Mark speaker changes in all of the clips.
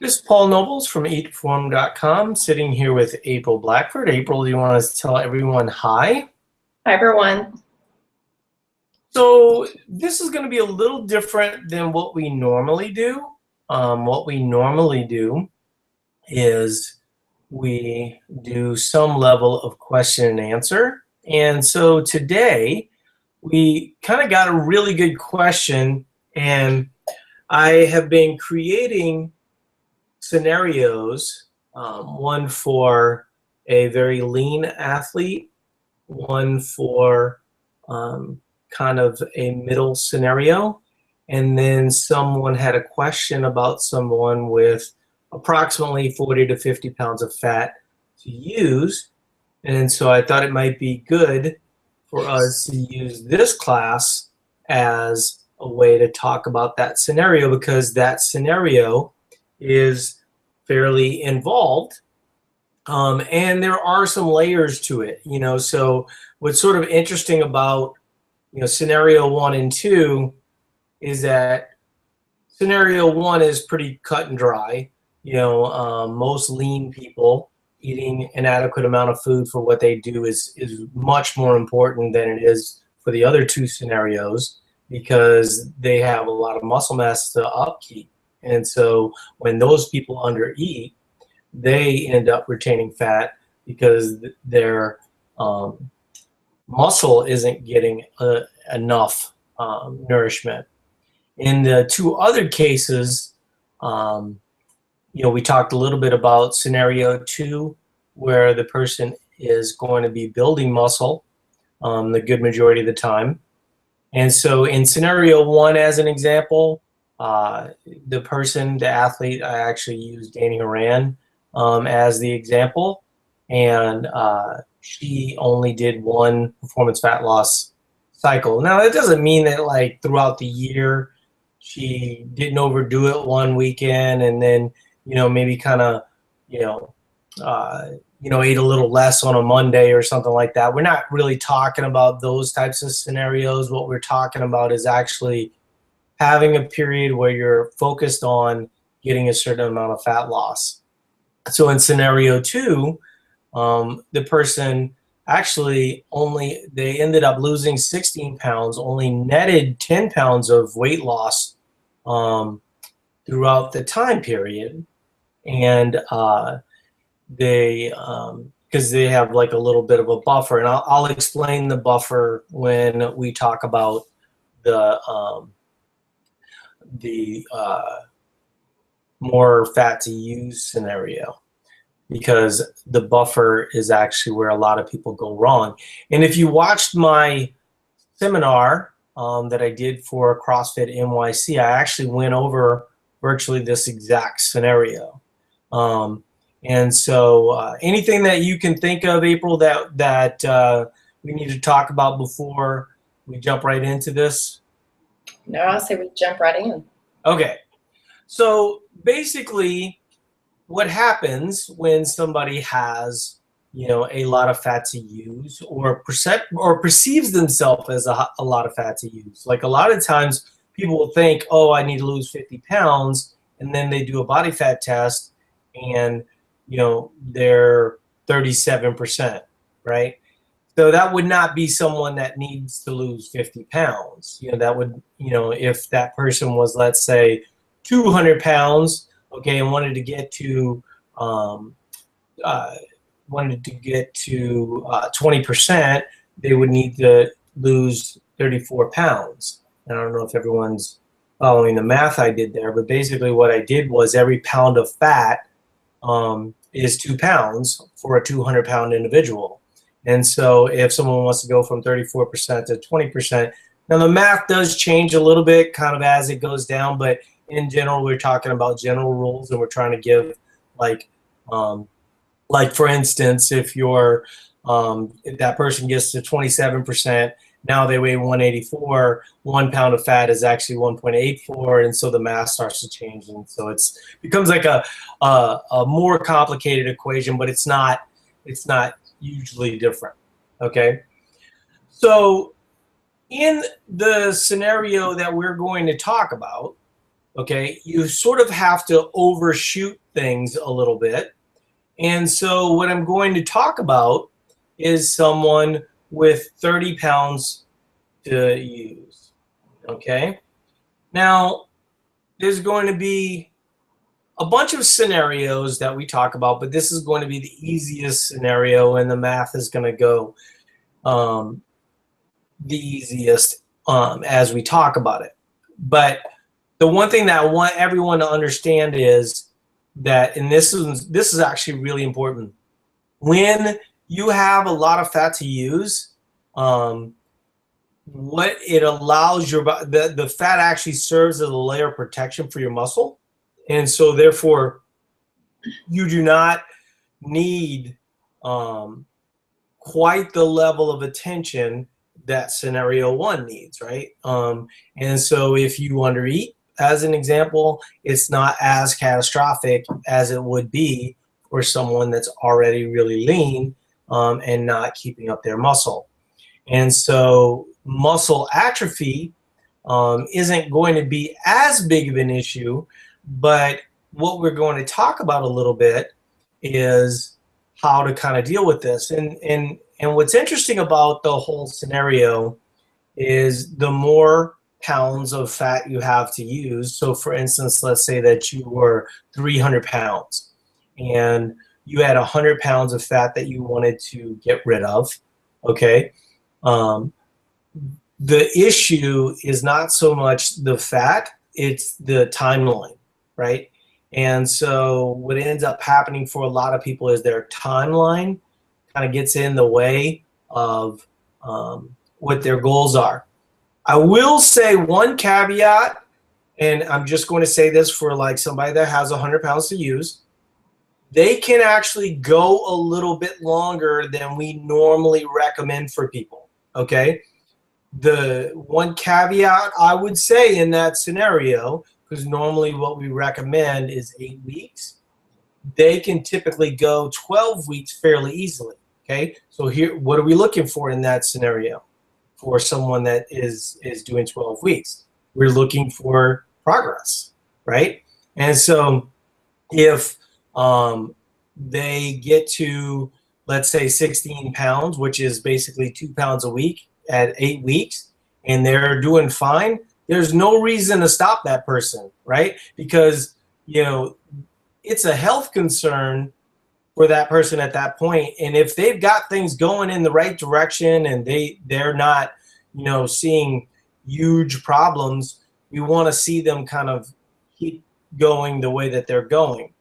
Speaker 1: This is Paul Nobles from eatform.com, sitting here with April Blackford. April, do you want to tell everyone hi?
Speaker 2: Hi, everyone.
Speaker 1: So this is going to be a little different than what we normally do. What we normally do is we do some level of question and answer. And so today we kind of got a really good question, and I have been creating scenarios, one for a very lean athlete, one for kind of a middle scenario, and then someone had a question about someone with approximately 40 to 50 pounds of fat to use. And so I thought it might be good for us to use this class as a way to talk about that scenario, because that scenario is fairly involved, and there are some layers to it. So what's sort of interesting about scenario 1 and 2 is that scenario 1 is pretty cut and dry. Most lean people eating an adequate amount of food for what they do is much more important than it is for the other two scenarios, because they have a lot of muscle mass to upkeep. And so when those people undereat, they end up retaining fat because their muscle isn't getting enough nourishment. In the two other cases, we talked a little bit about scenario 2, where the person is going to be building muscle the good majority of the time. And so in scenario 1, as an example, the athlete, I actually used Danny Horan as the example, and she only did one performance fat loss cycle. Now, that doesn't mean that like throughout the year she didn't overdo it one weekend and then maybe kind of ate a little less on a Monday or something like that. We're not really talking about those types of scenarios. What we're talking about is actually having a period where you're focused on getting a certain amount of fat loss. So in scenario 2, the person actually they ended up losing 16 pounds, only netted 10 pounds of weight loss throughout the time period. And they because they have like a little bit of a buffer, and I'll explain the buffer when we talk about the more fat to use scenario, because the buffer is actually where a lot of people go wrong. And if you watched my seminar that I did for CrossFit NYC, I actually went over virtually this exact scenario. And so anything that you can think of, April, that we need to talk about before we jump right into this?
Speaker 2: No, I'll say we jump right in.
Speaker 1: Okay. So basically, what happens when somebody has, a lot of fat to use, or perceives themselves as a lot of fat to use? Like a lot of times people will think, oh, I need to lose 50 pounds, and then they do a body fat test and, they're 37%, right? So that would not be someone that needs to lose 50 pounds. That would, if that person was, let's say, 200 pounds, okay, and wanted to get to 20%, they would need to lose 34 pounds. And I don't know if everyone's following the math I did there, but basically what I did was every pound of fat is 2 pounds for a 200-pound individual. And so if someone wants to go from 34% to 20%, now the math does change a little bit kind of as it goes down, but in general, we're talking about general rules, and we're trying to give like for instance, if that person gets to 27%, now they weigh 184, 1 pound of fat is actually 1.84, and so the math starts to change, and so it becomes like a more complicated equation, but it's not hugely different. Okay, so in the scenario that we're going to talk about, Okay, you sort of have to overshoot things a little bit. And so what I'm going to talk about is someone with 30 pounds to use. Okay, now there's going to be a bunch of scenarios that we talk about, but this is going to be the easiest scenario, and the math is going to go the easiest as we talk about it. But the one thing that I want everyone to understand is that, and this is actually really important, when you have a lot of fat to use, what it allows the fat actually serves as a layer of protection for your muscle, and so therefore you do not need quite the level of attention that scenario one needs, right? And so if you undereat, as an example, it's not as catastrophic as it would be for someone that's already really lean and not keeping up their muscle. And so muscle atrophy isn't going to be as big of an issue, but what we're going to talk about a little bit is how to kind of deal with this. And what's interesting about the whole scenario is the more pounds of fat you have to use. So for instance, let's say that you were 300 pounds and you had 100 pounds of fat that you wanted to get rid of, okay? The issue is not so much the fat, it's the timeline, right? And so what ends up happening for a lot of people is their timeline kind of gets in the way of what their goals are. I will say one caveat, and I'm just going to say this for like somebody that has 100 pounds to use, they can actually go a little bit longer than we normally recommend for people, okay? The one caveat I would say in that scenario, because normally what we recommend is 8 weeks, they can typically go 12 weeks fairly easily, okay? So here, what are we looking for in that scenario for someone that is doing 12 weeks? We're looking for progress, right? And so if they get to, let's say, 16 pounds, which is basically 2 pounds a week at 8 weeks, and they're doing fine, there's no reason to stop that person, right? Because, you know, it's a health concern for that person at that point. And if they've got things going in the right direction and they're not, you know, seeing huge problems, we want to see them kind of keep going the way that they're going.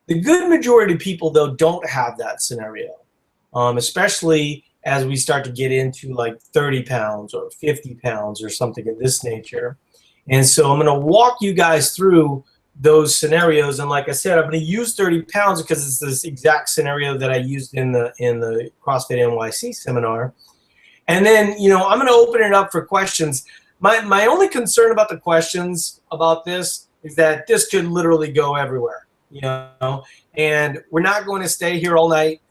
Speaker 1: The good majority of people, though, don't have that scenario, especially as we start to get into like 30 pounds or 50 pounds or something of this nature. And so I'm going to walk you guys through those scenarios. And like I said, I'm going to use 30 pounds because it's this exact scenario that I used in the CrossFit NYC seminar. And then, you know, I'm going to open it up for questions. My only concern about the questions about this is that this could literally go everywhere, you know, and we're not going to stay here all night.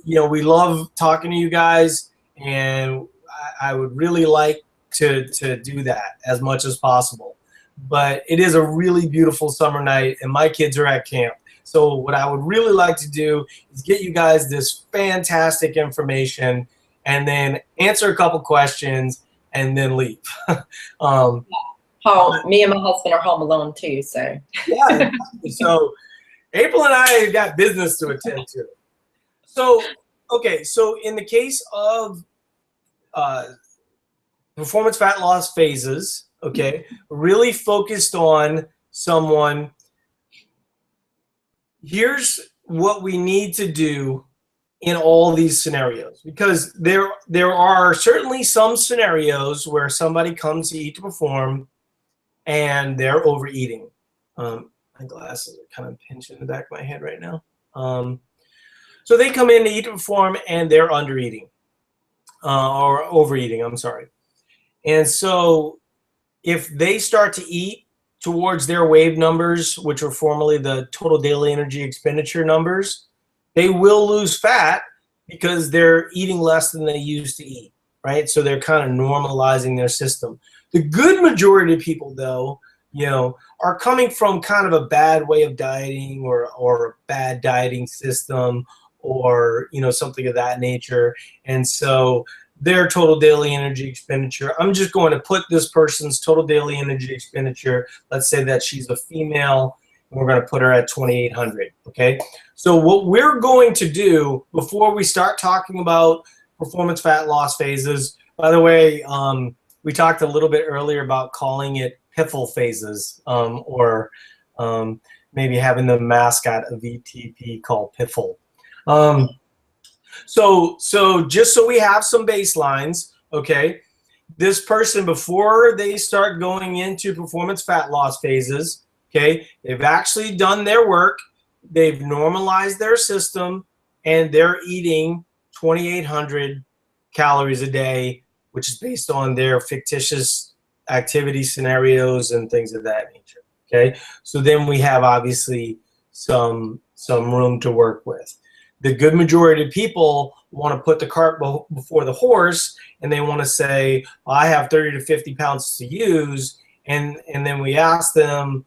Speaker 1: You know, we love talking to you guys, and I would really like to do that as much as possible. But it is a really beautiful summer night, and my kids are at camp. So what I would really like to do is get you guys this fantastic information and then answer a couple questions and then leave.
Speaker 2: Home. Me and my husband are home alone too, so.
Speaker 1: Yeah. So April and I have got business to attend to. So, okay, so in the case of performance fat loss phases, okay, really focused on someone, here's what we need to do in all these scenarios, because there are certainly some scenarios where somebody comes to Eat to Perform and they're overeating. My glasses are kind of pinched in the back of my head right now. So they come in to Eat to Perform and they're undereating or overeating, I'm sorry. And so if they start to eat towards their WAVE numbers, which are formerly the total daily energy expenditure numbers, they will lose fat because they're eating less than they used to eat, right? So they're kind of normalizing their system. The good majority of people, though, are coming from kind of a bad way of dieting or a bad dieting system or, something of that nature. And so their total daily energy expenditure, I'm just going to put this person's total daily energy expenditure, let's say that she's a female, and we're going to put her at 2,800, okay? So what we're going to do before we start talking about performance fat loss phases, by the way, we talked a little bit earlier about calling it PFFL phases, or maybe having the mascot of VTP called PFFL. So just so we have some baselines, okay, this person, before they start going into performance fat loss phases, okay, they've actually done their work, they've normalized their system, and they're eating 2,800 calories a day, which is based on their fictitious activity scenarios and things of that nature, okay? So then we have obviously some room to work with. The good majority of people want to put the cart before the horse, and they want to say, well, I have 30 to 50 pounds to use, and then we ask them,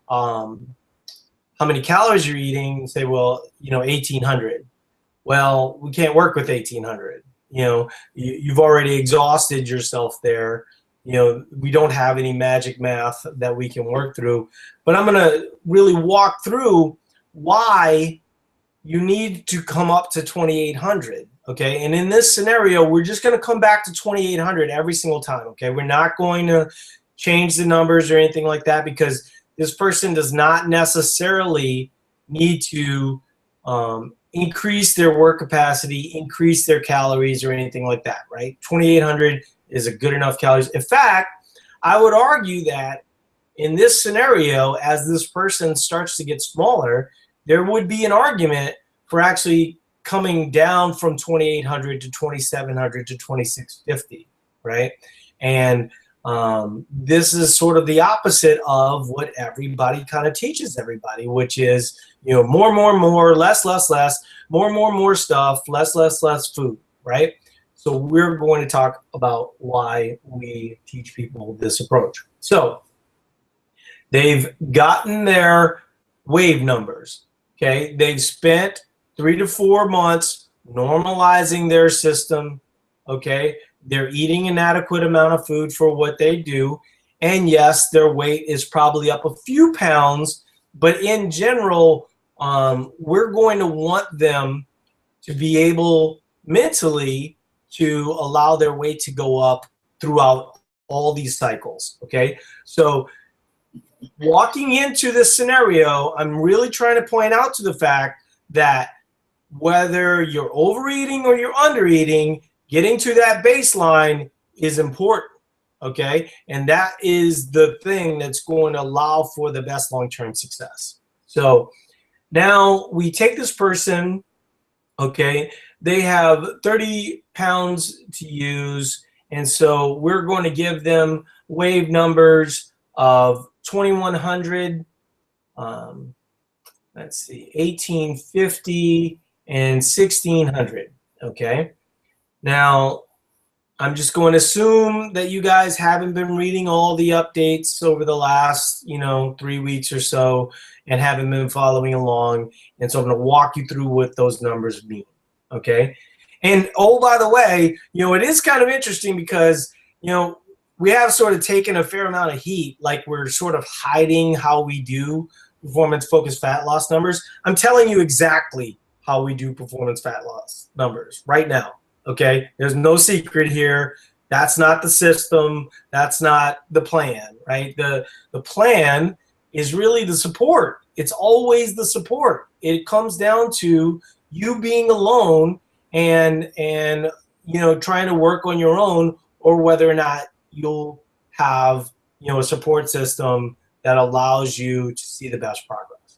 Speaker 1: how many calories you're eating, and say, well, 1,800. Well, we can't work with 1,800. You've already exhausted yourself there. We don't have any magic math that we can work through. But I'm going to really walk through why you need to come up to 2,800, okay? And in this scenario, we're just going to come back to 2,800 every single time, okay? We're not going to change the numbers or anything like that, because this person does not necessarily need to increase their work capacity, increase their calories, or anything like that, right? 2,800 is a good enough calories. In fact, I would argue that in this scenario, as this person starts to get smaller, there would be an argument for actually coming down from 2,800 to 2,700 to 2,650, right? And this is sort of the opposite of what everybody kind of teaches everybody, which is, more, less, more stuff, less food, right? So we're going to talk about why we teach people this approach. So they've gotten their wave numbers, okay? They've spent 3 to 4 months normalizing their system, okay? They're eating an adequate amount of food for what they do. And yes, their weight is probably up a few pounds, but in general, we're going to want them to be able mentally to allow their weight to go up throughout all these cycles, okay? So walking into this scenario, I'm really trying to point out to the fact that whether you're overeating or you're undereating, getting to that baseline is important, okay? And that is the thing that's going to allow for the best long-term success. So now we take this person, okay? They have 30 pounds to use, and so we're going to give them wave numbers of 2,100, let's see, 1,850, and 1,600, okay? Now, I'm just going to assume that you guys haven't been reading all the updates over the last, 3 weeks or so and haven't been following along. And so I'm going to walk you through what those numbers mean, okay? And, oh, by the way, it is kind of interesting because, we have sort of taken a fair amount of heat, like we're sort of hiding how we do performance-focused fat loss numbers. I'm telling you exactly how we do performance fat loss numbers right now. Okay, there's no secret here. That's not the system. That's not the plan, right? The plan is really the support. It's always the support. It comes down to you being alone and trying to work on your own, or whether or not you'll have a support system that allows you to see the best progress.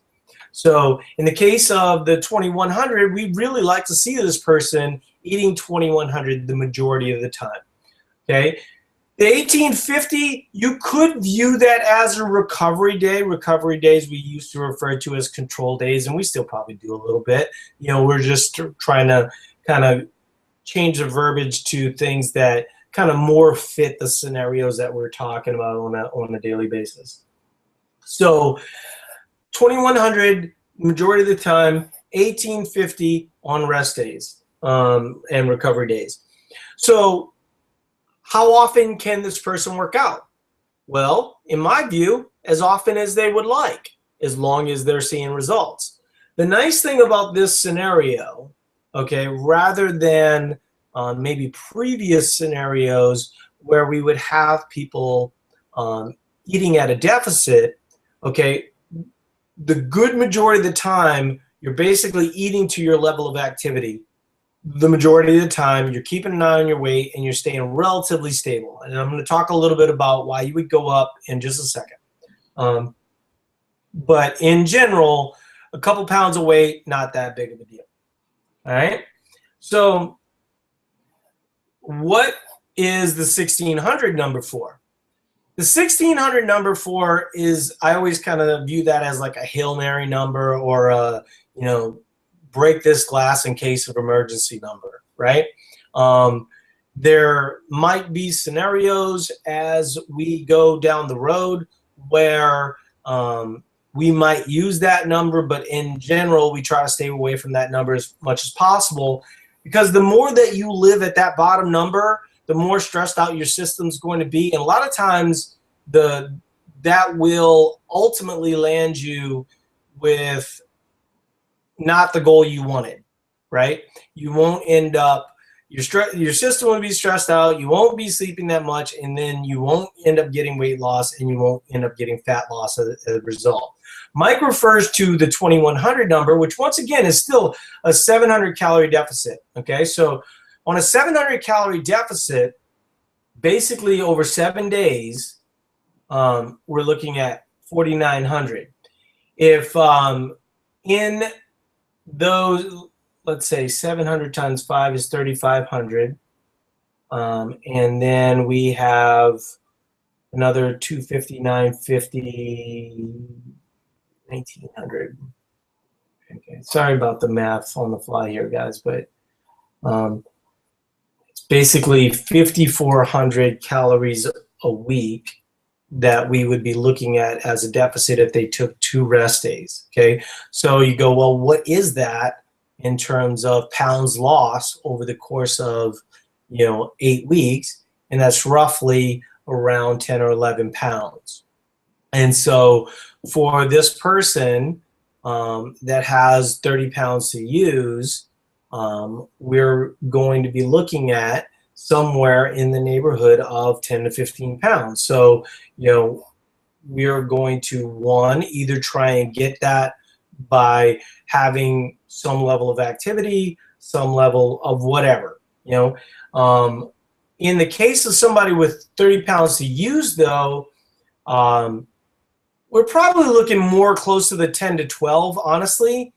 Speaker 1: So in the case of the 2,100, we really like to see this person eating 2,100 the majority of the time, okay? The 1,850, you could view that as a recovery day. Recovery days we used to refer to as control days, and we still probably do a little bit. We're just trying to kind of change the verbiage to things that kind of more fit the scenarios that we're talking about on a daily basis. So 2100 majority of the time, 1850 on rest days and recovery days. So how often can this person work out? Well, in my view, as often as they would like, as long as they're seeing results. The nice thing about this scenario, okay, rather than maybe previous scenarios where we would have people eating at a deficit, okay, the good majority of the time, you're basically eating to your level of activity. The majority of the time, you're keeping an eye on your weight and you're staying relatively stable. And I'm going to talk a little bit about why you would go up in just a second. But in general, a couple pounds of weight, not that big of a deal. All right. So what is the 1600 number for? The 1600 number for is, I always kind of view that as like a Hail Mary number or a, you know, break this glass in case of emergency number, right? There might be scenarios as we go down the road where we might use that number, but in general, we try to stay away from that number as much as possible, because the more that you live at that bottom number, the more stressed out your system's going to be. And a lot of times that will ultimately land you with not the goal you wanted, right? You won't end up, your system will be stressed out, you won't be sleeping that much, and then you won't end up getting weight loss and you won't end up getting fat loss as a result. Mike refers to the 2100 number, which once again is still a 700 calorie deficit, okay? So on a 700 calorie deficit, basically over 7 days, we're looking at 4,900. If in those, let's say 700 times 5 is 3,500, and then we have another 250, 950, 1,900. Okay, sorry about the math on the fly here, guys, but it's basically 5,400 calories a week that we would be looking at as a deficit if they took 2 rest days, okay? So you go, well, what is that in terms of pounds lost over the course of, 8 weeks? And that's roughly around 10 or 11 pounds. And so for this person that has 30 pounds to use, we're going to be looking at somewhere in the neighborhood of 10 to 15 pounds. So, we're going to, one, either try and get that by having some level of activity, some level of whatever, In the case of somebody with 30 pounds to use, though, we're probably looking more close to the 10 to 12, honestly,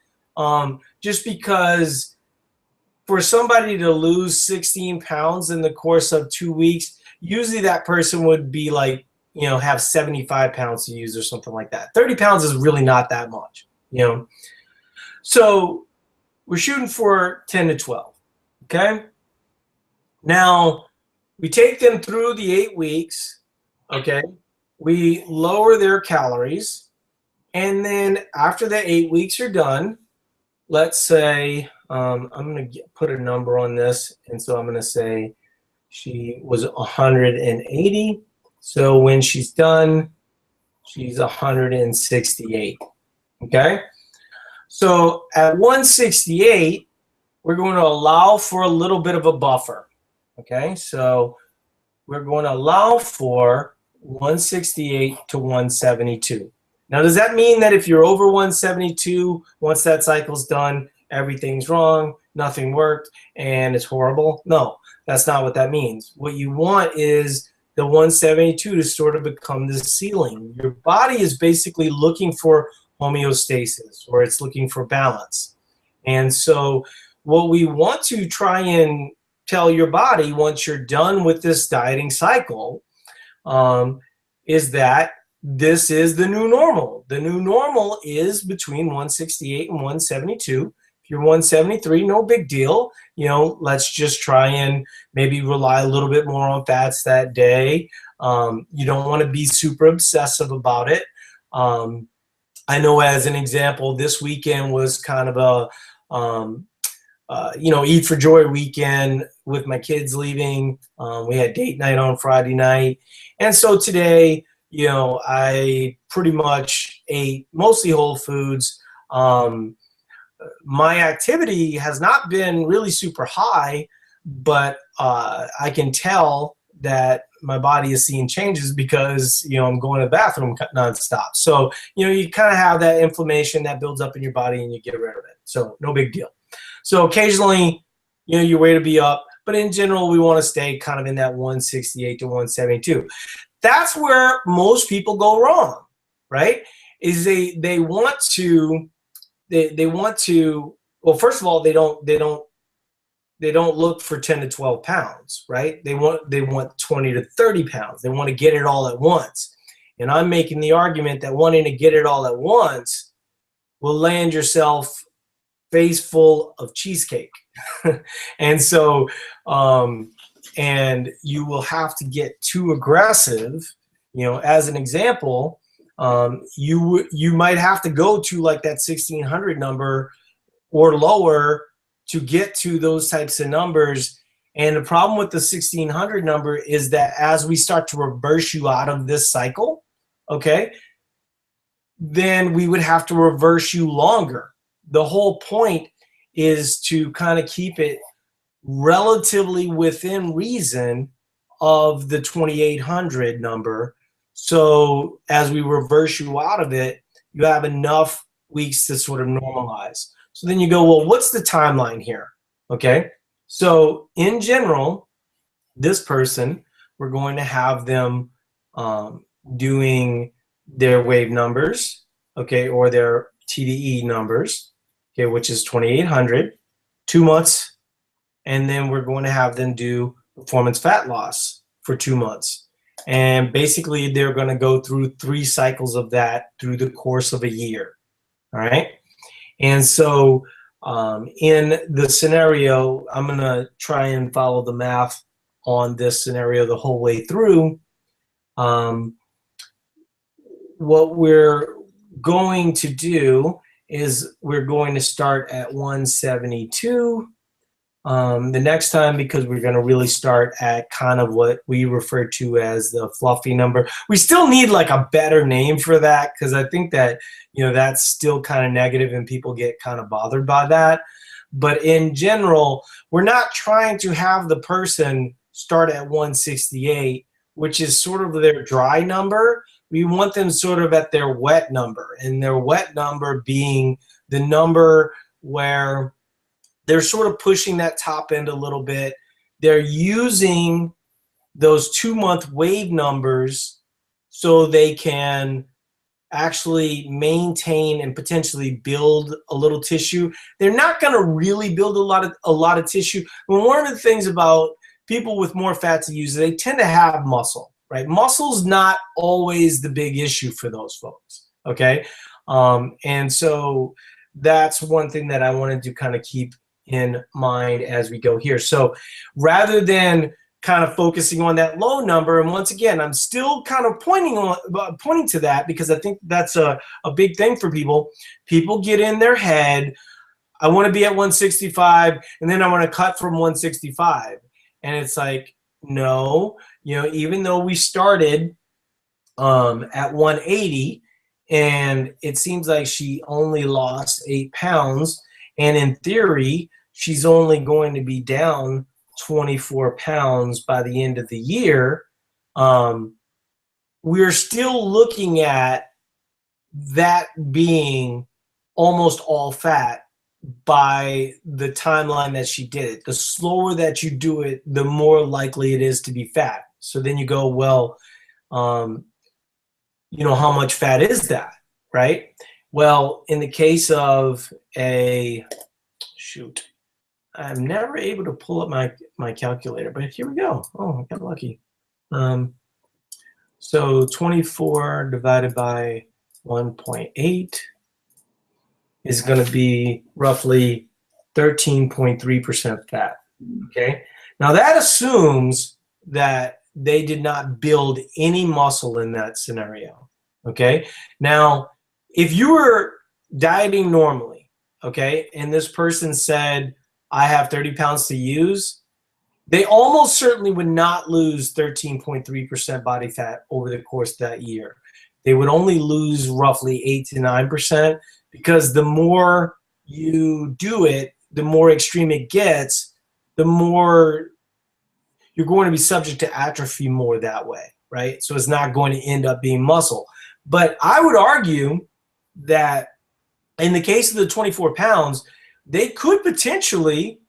Speaker 1: just because for somebody to lose 16 pounds in the course of 2 weeks, usually that person would be like, have 75 pounds to use or something like that. 30 pounds is really not that much, So we're shooting for 10 to 12, okay? Now, we take them through the 8 weeks, okay? We lower their calories, and then after the 8 weeks are done, let's say, I'm going to put a number on this, and so I'm going to say she was 180. So when she's done, she's 168, okay? So at 168, we're going to allow for a little bit of a buffer, okay? So we're going to allow for 168 to 172. Now, does that mean that if you're over 172, once that cycle's done, everything's wrong, nothing worked, and it's horrible? No, that's not what that means. What you want is the 172 to sort of become the ceiling. Your body is basically looking for homeostasis, or it's looking for balance. And so what we want to try and tell your body once you're done with this dieting cycle is that this is the new normal. The new normal is between 168 and 172. If you're 173, no big deal. You know, let's just try and maybe rely a little bit more on fats that day. You don't want to be super obsessive about it. I know, as an example, this weekend was kind of a you know, Eat for Joy weekend with my kids leaving. We had date night on Friday night. And so today, you know, I pretty much ate mostly whole foods. My activity has not been really super high, but I can tell that my body is seeing changes because, you know, I'm going to the bathroom nonstop. So, you know, you kind of have that inflammation that builds up in your body and you get rid of it. So no big deal. So occasionally, you know, your weight will be up, but in general, we want to stay kind of in that 168 to 172. That's where most people go wrong, right? Is they want to well, first of all, they don't look for 10 to 12 pounds, right? They want 20 to 30 pounds. They want to get it all at once. And I'm making the argument that wanting to get it all at once will land yourself face full of cheesecake. And so, and you will have to get too aggressive. You know, as an example, you might have to go to like that 1600 number or lower to get to those types of numbers. And the problem with the 1600 number is that as we start to reverse you out of this cycle, okay, then we would have to reverse you longer. The whole point is to kind of keep it relatively within reason of the 2800 number. So as we reverse you out of it, you have enough weeks to sort of normalize. So then you go, well, what's the timeline here? Okay. So in general, this person, we're going to have them doing their wave numbers, okay, or their TDE numbers, okay, which is 2800, 2 months, and then we're going to have them do performance fat loss for 2 months. And basically, they're going to go through 3 cycles of that through the course of a year, all right? And so in the scenario, I'm going to try and follow the math on this scenario the whole way through. What we're going to do is we're going to start at 172 the next time, because we're going to really start at kind of what we refer to as the fluffy number. We still need like a better name for that, because I think that, you know, that's still kind of negative and people get kind of bothered by that. But in general, we're not trying to have the person start at 168, which is sort of their dry number. We want them sort of at their wet number, and their wet number being the number where they're sort of pushing that top end a little bit. They're using those 2-month wave numbers so they can actually maintain and potentially build a little tissue. They're not going to really build a lot of tissue. And one of the things about people with more fat to use, they tend to have muscle, right? Muscle's not always the big issue for those folks, okay? And so that's one thing that I wanted to kind of keep in mind as we go here. So rather than kind of focusing on that low number, and once again, I'm still kind of pointing to that, because I think that's a big thing for people. People get in their head, I want to be at 165, and then I want to cut from 165. And it's like, no, you know, even though we started at 180, and it seems like she only lost 8 pounds, and in theory, she's only going to be down 24 pounds by the end of the year, we're still looking at that being almost all fat by the timeline that she did it. The slower that you do it, the more likely it is to be fat. So then you go, well, you know, how much fat is that, right? Well, in the case of I'm never able to pull up my calculator, but here we go. Oh, I got lucky. So 24 divided by 1.8 is going to be roughly 13.3% fat. Okay. Now that assumes that they did not build any muscle in that scenario. Okay. Now, if you were dieting normally, okay, and this person said, I have 30 pounds to use, they almost certainly would not lose 13.3% body fat over the course of that year. They would only lose roughly 8 to 9%, because the more you do it, the more extreme it gets, the more you're going to be subject to atrophy more that way, right? So it's not going to end up being muscle. But I would argue that in the case of the 24 pounds, they could potentially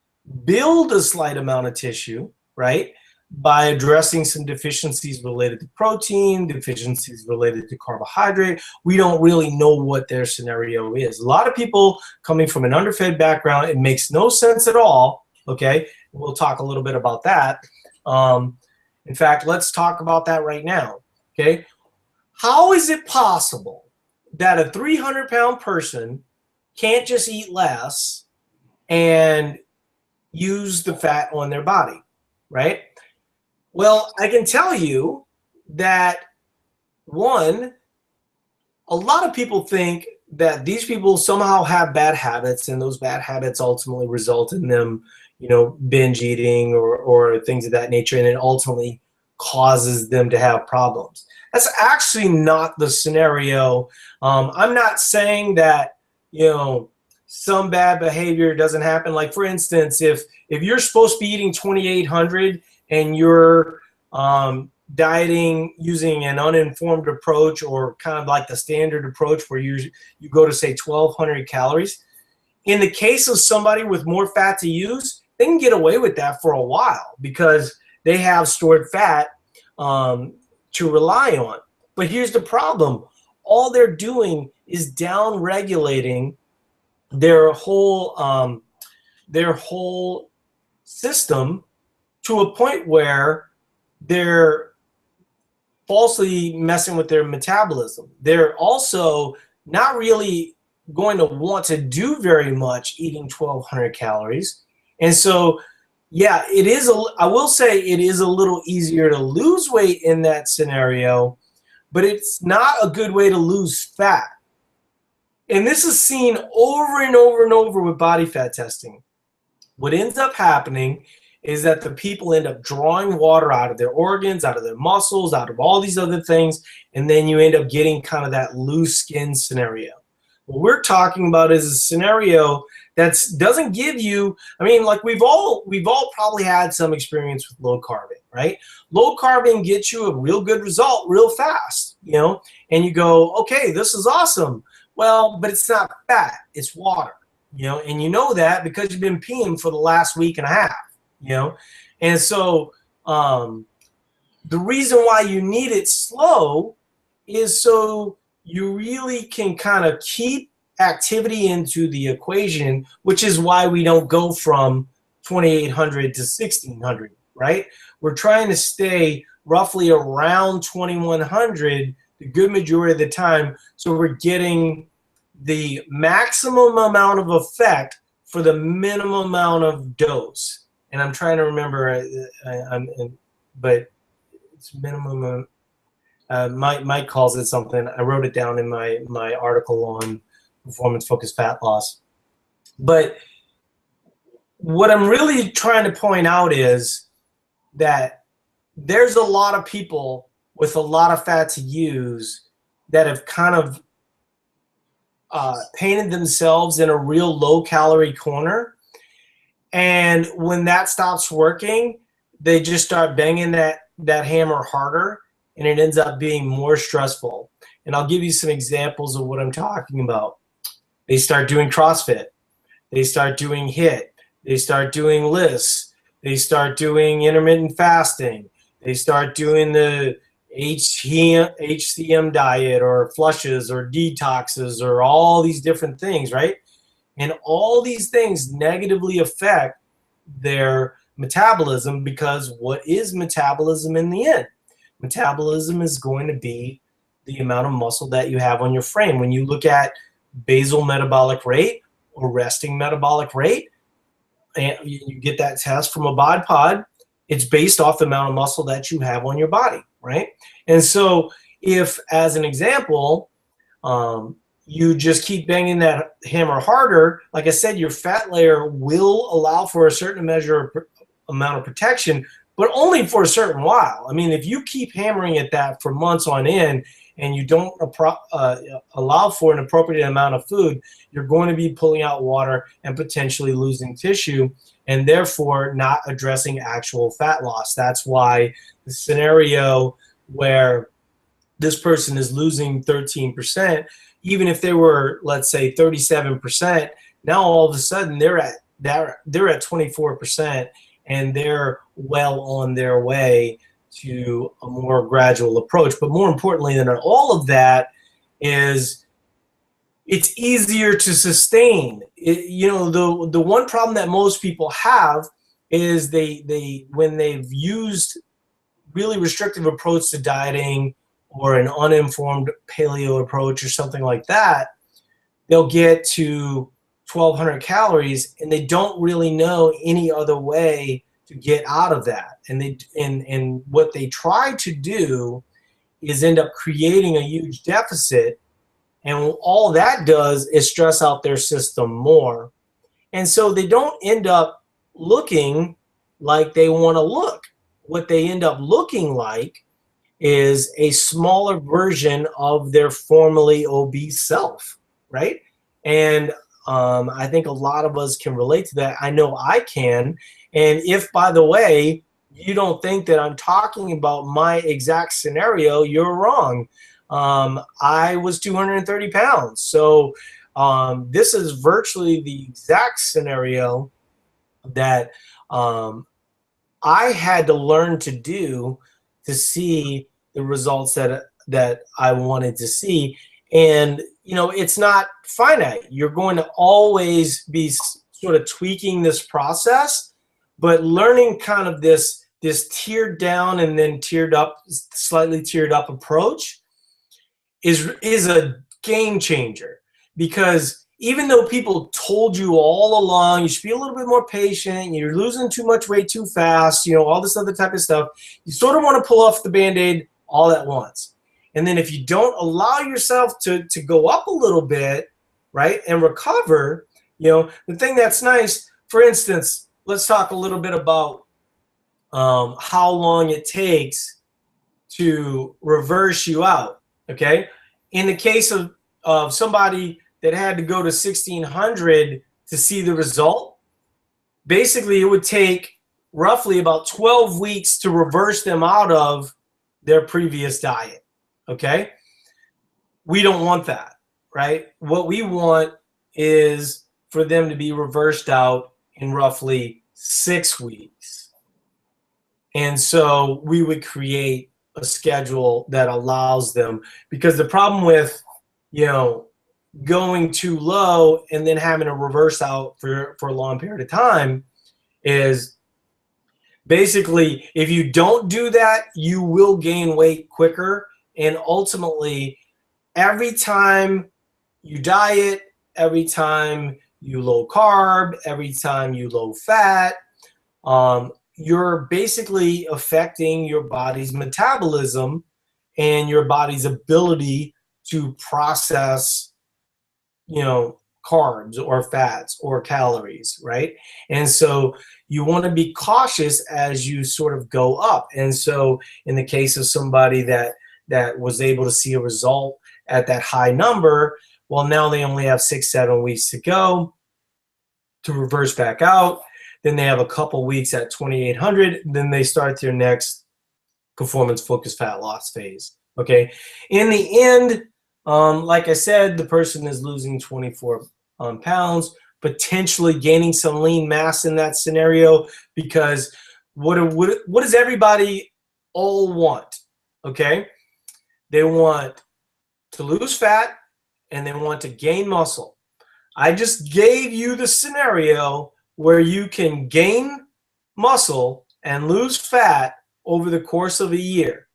Speaker 1: build a slight amount of tissue, right, by addressing some deficiencies related to protein, deficiencies related to carbohydrate. We don't really know what their scenario is. A lot of people coming from an underfed background, it makes no sense at all, okay? We'll talk a little bit about that. In fact, let's talk about that right now, okay? How is it possible that a 300-pound person can't just eat less and use the fat on their body, right? Well, I can tell you that, one, a lot of people think that these people somehow have bad habits, and those bad habits ultimately result in them, you know, binge eating or things of that nature, and it ultimately causes them to have problems. That's actually not the scenario. I'm not saying that, you know, some bad behavior doesn't happen. Like, for instance, if you're supposed to be eating 2,800 and you're dieting using an uninformed approach, or kind of like the standard approach where you go to, say, 1,200 calories, in the case of somebody with more fat to use, they can get away with that for a while because they have stored fat to rely on. But here's the problem. All they're doing is down regulating their whole system to a point where they're falsely messing with their metabolism. They're also not really going to want to do very much eating 1,200 calories. And so, yeah, it is. I will say it is a little easier to lose weight in that scenario, but it's not a good way to lose fat. And this is seen over and over and over with body fat testing. What ends up happening is that the people end up drawing water out of their organs, out of their muscles, out of all these other things, and then you end up getting kind of that loose skin scenario. What we're talking about is a scenario that doesn't give you, I mean, like we've all probably had some experience with low carbing, right? Low carbing gets you a real good result real fast, you know, and you go, okay, this is awesome. Well, but it's not fat, it's water, you know, and you know that because you've been peeing for the last week and a half, you know. And so the reason why you need it slow is so you really can kind of keep activity into the equation, which is why we don't go from 2,800 to 1,600, right? We're trying to stay roughly around 2,100 the good majority of the time, so we're getting the maximum amount of effect for the minimum amount of dose. And I'm trying to remember, but it's minimum. Mike calls it something. I wrote it down in my article on performance-focused fat loss. But what I'm really trying to point out is that there's a lot of people with a lot of fat to use that have kind of painted themselves in a real low-calorie corner. And when that stops working, they just start banging that hammer harder, and it ends up being more stressful. And I'll give you some examples of what I'm talking about. They start doing CrossFit. They start doing HIIT. They start doing lists. They start doing intermittent fasting. They start doing the HCM diet or flushes or detoxes or all these different things, right? And all these things negatively affect their metabolism, because what is metabolism in the end? Metabolism is going to be the amount of muscle that you have on your frame. When you look at basal metabolic rate or resting metabolic rate, and you get that test from a bod pod. It's based off the amount of muscle that you have on your body, right? And so if, as an example, you just keep banging that hammer harder, like I said, your fat layer will allow for a certain amount of protection, but only for a certain while. I mean, if you keep hammering at that for months on end and you don't allow for an appropriate amount of food, you're going to be pulling out water and potentially losing tissue, and therefore not addressing actual fat loss. That's why the scenario where this person is losing 13%, even if they were, let's say, 37%, now all of a sudden they're at 24%, and they're well on their way to a more gradual approach. But more importantly than all of that is it's easier to sustain. You know, the one problem that most people have is they when they've used really restrictive approach to dieting or an uninformed paleo approach or something like that, they'll get to 1,200 calories and they don't really know any other way to get out of that. And what they try to do is end up creating a huge deficit, and all that does is stress out their system more. And so they don't end up looking like they want to look. What they end up looking like is a smaller version of their formerly obese self, right? And I think a lot of us can relate to that. I know I can. And if, by the way, you don't think that I'm talking about my exact scenario, you're wrong. I was 230 pounds. So this is virtually the exact scenario that I had to learn to do to see the results that I wanted to see. And, you know, it's not finite. You're going to always be sort of tweaking this process, but learning kind of this tiered down and then slightly tiered up approach is a game changer. Because even though people told you all along, you should be a little bit more patient, you're losing too much weight too fast, you know, all this other type of stuff, you sort of want to pull off the Band-Aid all at once. And then if you don't allow yourself to go up a little bit, right, and recover, you know, the thing that's nice, for instance, let's talk a little bit about how long it takes to reverse you out, okay? In the case of somebody that had to go to 1,600 to see the result, basically it would take roughly about 12 weeks to reverse them out of their previous diet, okay? We don't want that, right? What we want is for them to be reversed out in roughly 6 weeks. And so we would create a schedule that allows them, because the problem with, you know, going too low and then having to reverse out for a long period of time is basically, if you don't do that, you will gain weight quicker. And ultimately, every time you diet, every time you low carb, every time you low fat, you're basically affecting your body's metabolism and your body's ability to process, you know, carbs or fats or calories, right? And so you want to be cautious as you sort of go up. And so in the case of somebody that was able to see a result at that high number, well, now they only have 6-7 weeks to go to reverse back out. Then they have a couple weeks at 2,800. Then they start their next performance-focused fat loss phase, okay? In the end, like I said, the person is losing 24 pounds, potentially gaining some lean mass in that scenario, because what does everybody all want, okay? They want to lose fat and they want to gain muscle. I just gave you the scenario where you can gain muscle and lose fat over the course of a year.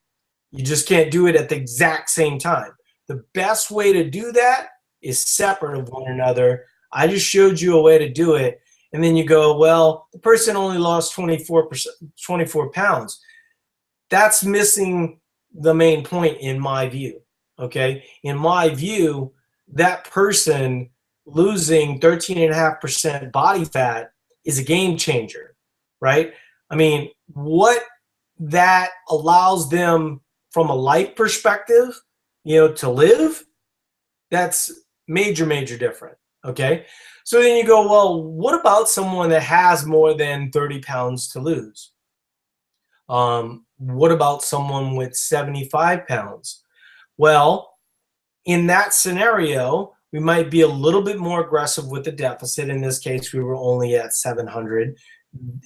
Speaker 1: You just can't do it at the exact same time. The best way to do that is separate of one another. I just showed you a way to do it, And then you go, well, the person only lost 24 pounds. That's missing the main point in my view, okay? In my view, that person losing 13.5% body fat is a game changer, right? I mean, what that allows them from a life perspective, to live, that's major, major different, okay? So then you go, well, what about someone that has more than 30 pounds to lose? What about someone with 75 pounds? Well, in that scenario, we might be a little bit more aggressive with the deficit. In this case, we were only at 700.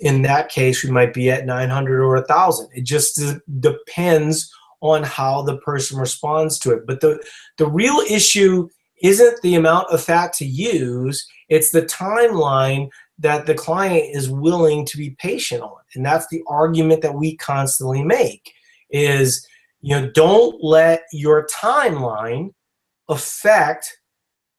Speaker 1: In that case, we might be at 900 or 1,000. It just depends on how the person responds to it. But the real issue isn't the amount of fat to use, it's the timeline that the client is willing to be patient on. And that's the argument that we constantly make is, don't let your timeline affect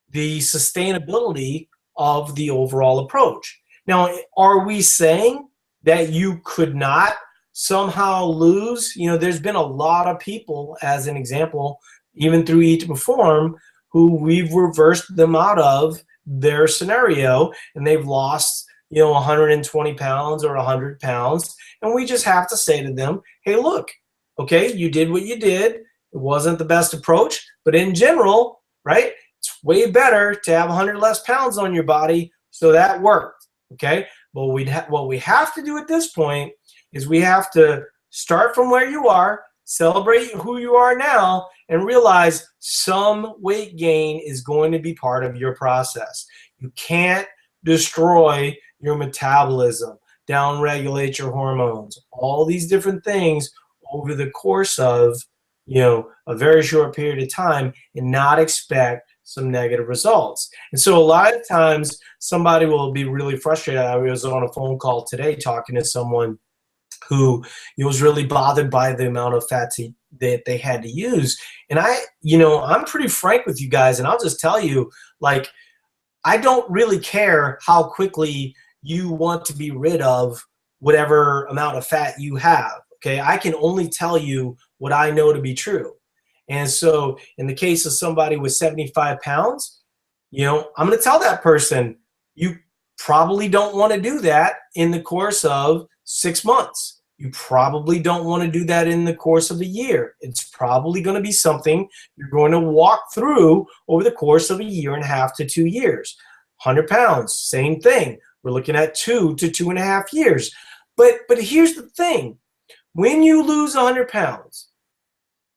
Speaker 1: the sustainability of the overall approach. Now, are we saying that you could not somehow lose? There's been a lot of people, as an example, even through Eat to Perform, who we've reversed them out of their scenario and they've lost 120 pounds or 100 pounds, and we just have to say to them, hey, look, okay, you did what you did. It wasn't the best approach, but in general, right, it's way better to have 100 less pounds on your body, so that worked, okay? But what we have to do at this point is we have to start from where you are, celebrate who you are now, and realize some weight gain is going to be part of your process. You can't destroy your metabolism, downregulate your hormones, all these different things over the course of, a very short period of time and not expect some negative results. And so a lot of times somebody will be really frustrated. I was on a phone call today talking to someone who was really bothered by the amount of fat that they had to use. And I'm pretty frank with you guys, and I'll just tell you, like, I don't really care how quickly you want to be rid of whatever amount of fat you have, okay? I can only tell you what I know to be true. And so in the case of somebody with 75 pounds, I'm going to tell that person, you probably don't want to do that in the course of 6 months. You probably don't want to do that in the course of a year. It's probably going to be something you're going to walk through over the course of a year and a half to 2 years. 100 pounds, same thing. We're looking at 2 to 2.5 years. But here's the thing. When you lose 100 pounds,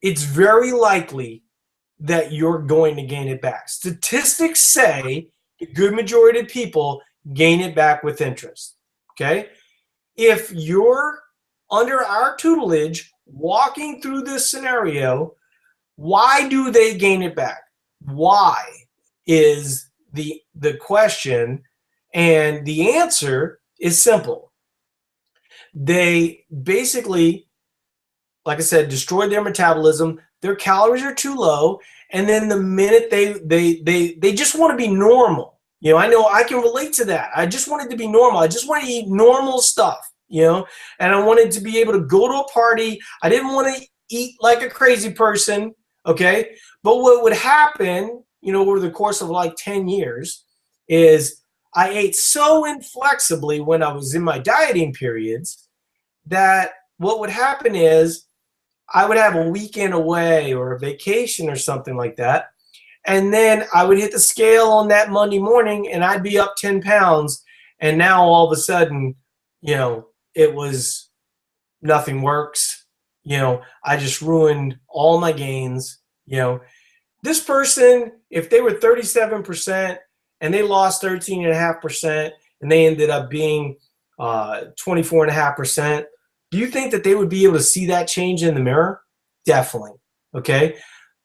Speaker 1: it's very likely that you're going to gain it back. Statistics say the good majority of people gain it back with interest, okay? If you're under our tutelage walking through this scenario, why do they gain it back? Why is the question, and the answer is simple. They basically, like I said, destroyed their metabolism. Their calories are too low, and then the minute they just want to be normal. I know I can relate to that. I just wanted to be normal. I just want to eat normal stuff, and I wanted to be able to go to a party. I didn't want to eat like a crazy person, okay? But what would happen, over the course of like 10 years is I ate so inflexibly when I was in my dieting periods that what would happen is I would have a weekend away or a vacation or something like that. And then I would hit the scale on that Monday morning and I'd be up 10 pounds. And now all of a sudden, it was nothing works. I just ruined all my gains. This person, if they were 37% and they lost 13.5% and they ended up being 24.5%, do you think that they would be able to see that change in the mirror? Definitely, okay?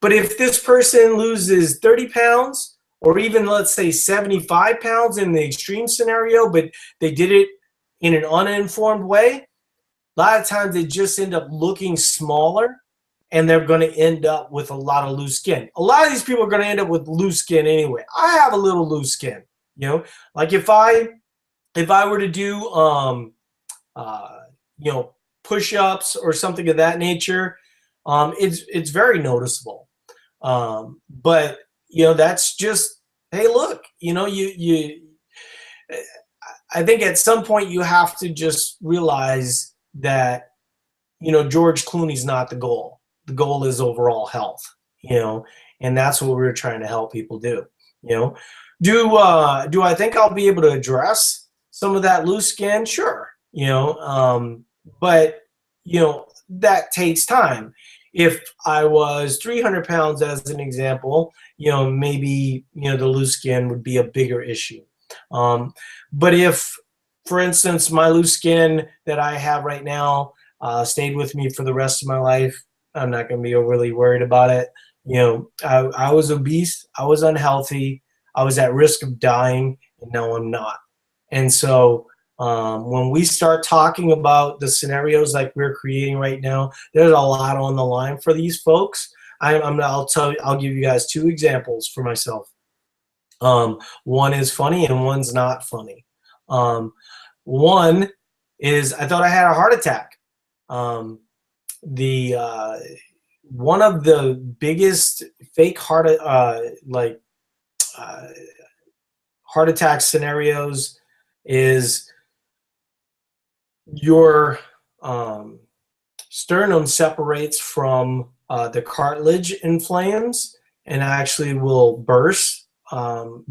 Speaker 1: But if this person loses 30 pounds or even, let's say, 75 pounds in the extreme scenario, but they did it in an uninformed way, a lot of times they just end up looking smaller and they're going to end up with a lot of loose skin. A lot of these people are going to end up with loose skin anyway. I have a little loose skin, like if I if I were to do, you know, push-ups or something of that nature, it's very noticeable. But you know, that's just, hey, look, you know, I think at some point you have to just realize that, you know, George Clooney's not the goal. The goal is overall health, you know, and that's what we're trying to help people do. You know, do I think I'll be able to address some of that loose skin? Sure, you know, but you know, that takes time. If I was 300 pounds, as an example, you know, maybe, you know, the loose skin would be a bigger issue. But if, for instance, my loose skin that I have right now stayed with me for the rest of my life, I'm not going to be overly worried about it. You know, I was obese, I was unhealthy, I was at risk of dying, and now I'm not. And so when we start talking about the scenarios like we're creating right now, there's a lot on the line for these folks. I'll give you guys two examples for myself. One is funny and one's not funny. One is I thought I had a heart attack. The one of the biggest fake heart attack scenarios is your sternum separates from the cartilage inflames and actually will burst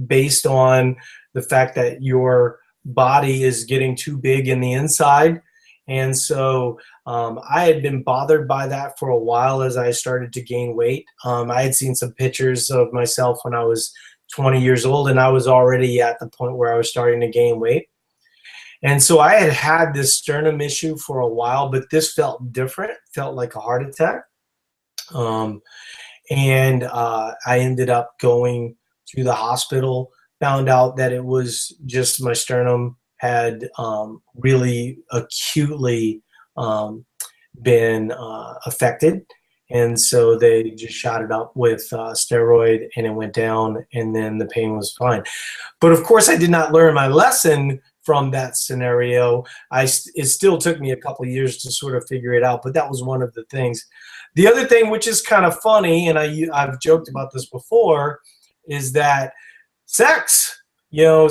Speaker 1: based on the fact that your body is getting too big in the inside. And so I had been bothered by that for a while as I started to gain weight. I had seen some pictures of myself when I was 20 years old, and I was already at the point where I was starting to gain weight. And so I had had this sternum issue for a while, but this felt different, felt like a heart attack. And I ended up going to the hospital, found out that it was just my sternum had really acutely been affected. And so they just shot it up with steroid, and it went down, and then the pain was fine. But of course, I did not learn my lesson from that scenario. It still took me a couple of years to sort of figure it out, but that was one of the things. The other thing, which is kind of funny, and I've joked about this before, is that sex, you know,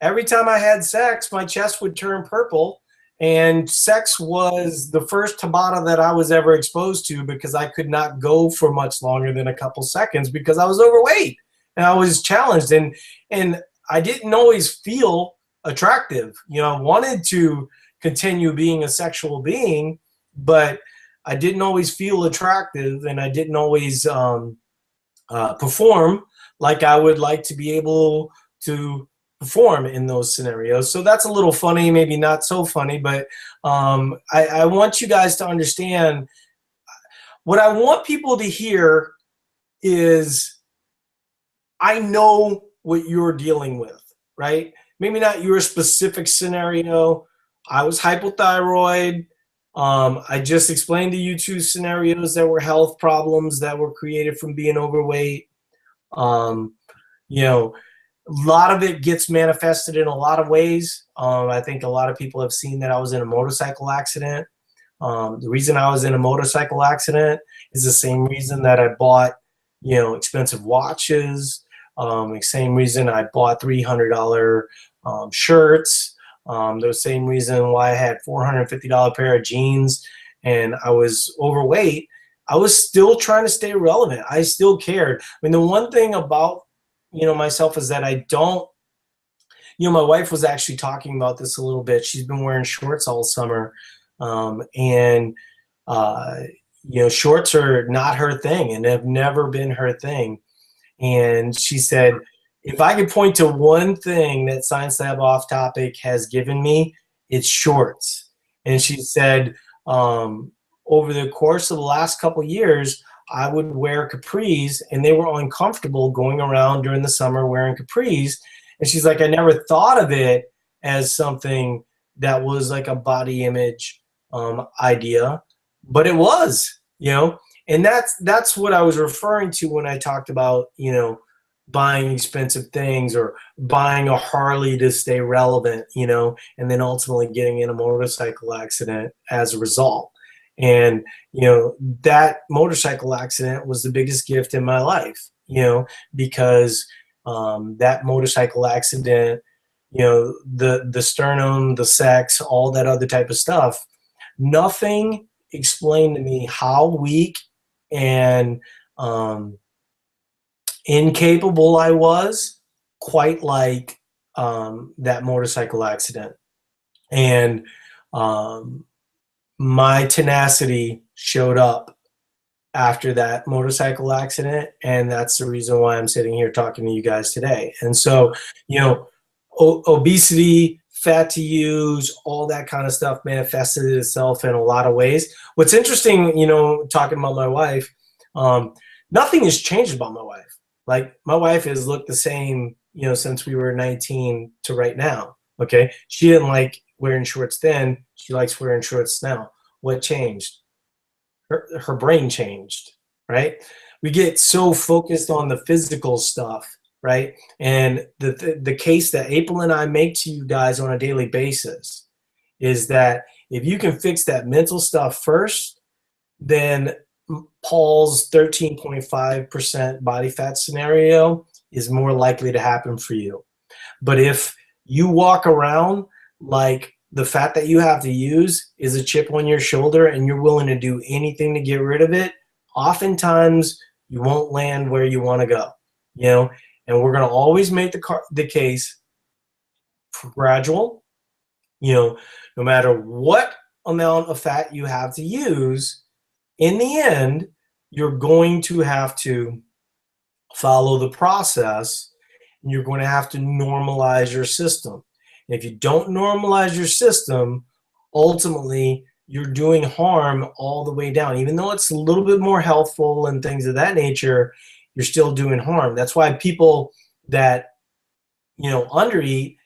Speaker 1: every time I had sex, my chest would turn purple. And sex was the first Tabata that I was ever exposed to, because I could not go for much longer than a couple seconds because I was overweight and I was challenged. And I didn't always feel attractive. You know, I wanted to continue being a sexual being, but I didn't always feel attractive, and I didn't always perform like I would like to be able to perform in those scenarios. So that's a little funny, maybe not so funny, but I want you guys to understand what I want people to hear is I know what you're dealing with, right? Maybe not your specific scenario. I was hypothyroid. I just explained to you two scenarios that were health problems that were created from being overweight. You know, a lot of it gets manifested in a lot of ways. I think a lot of people have seen that I was in a motorcycle accident. The reason I was in a motorcycle accident is the same reason that I bought, you know, expensive watches. The same reason I bought $300 shirts. The same reason why I had $450 pair of jeans and I was overweight. I was still trying to stay relevant. I still cared. I mean, the one thing about, you know, myself is that I don't, you know, my wife was actually talking about this a little bit. She's been wearing shorts all summer. You know, shorts are not her thing and have never been her thing. And she said, if I could point to one thing that Science Lab Off Topic has given me, it's shorts. And she said, over the course of the last couple of years, I would wear capris, and they were uncomfortable going around during the summer wearing capris. And she's like, I never thought of it as something that was like a body image idea, but it was, you know. And that's what I was referring to when I talked about, you know, buying expensive things or buying a Harley to stay relevant, you know, and then ultimately getting in a motorcycle accident as a result. And, you know, that motorcycle accident was the biggest gift in my life, you know, because that motorcycle accident, you know, the sternum, the sex, all that other type of stuff, nothing explained to me how weak and incapable I was, quite like that motorcycle accident. And um, my tenacity showed up after that motorcycle accident, and that's the reason why I'm sitting here talking to you guys today. And so, you know, obesity, fat to use, all that kind of stuff manifested itself in a lot of ways. What's interesting, you know, talking about my wife, nothing has changed about my wife. Like, my wife has looked the same, you know, since we were 19 to right now. Okay, she didn't like wearing shorts then. She likes wearing shorts now. What changed? Her brain changed, right? We get so focused on the physical stuff, right? And the case that April and I make to you guys on a daily basis is that if you can fix that mental stuff first, then Paul's 13.5% body fat scenario is more likely to happen for you. But if you walk around like the fat that you have to use is a chip on your shoulder and you're willing to do anything to get rid of it, oftentimes you won't land where you want to go, you know. And we're going to always make the case for gradual, you know, no matter what amount of fat you have to use, in the end, you're going to have to follow the process, and you're going to have to normalize your system. And if you don't normalize your system, ultimately you're doing harm all the way down. Even though it's a little bit more healthful and things of that nature, you're still doing harm. That's why people that, you know, undereat,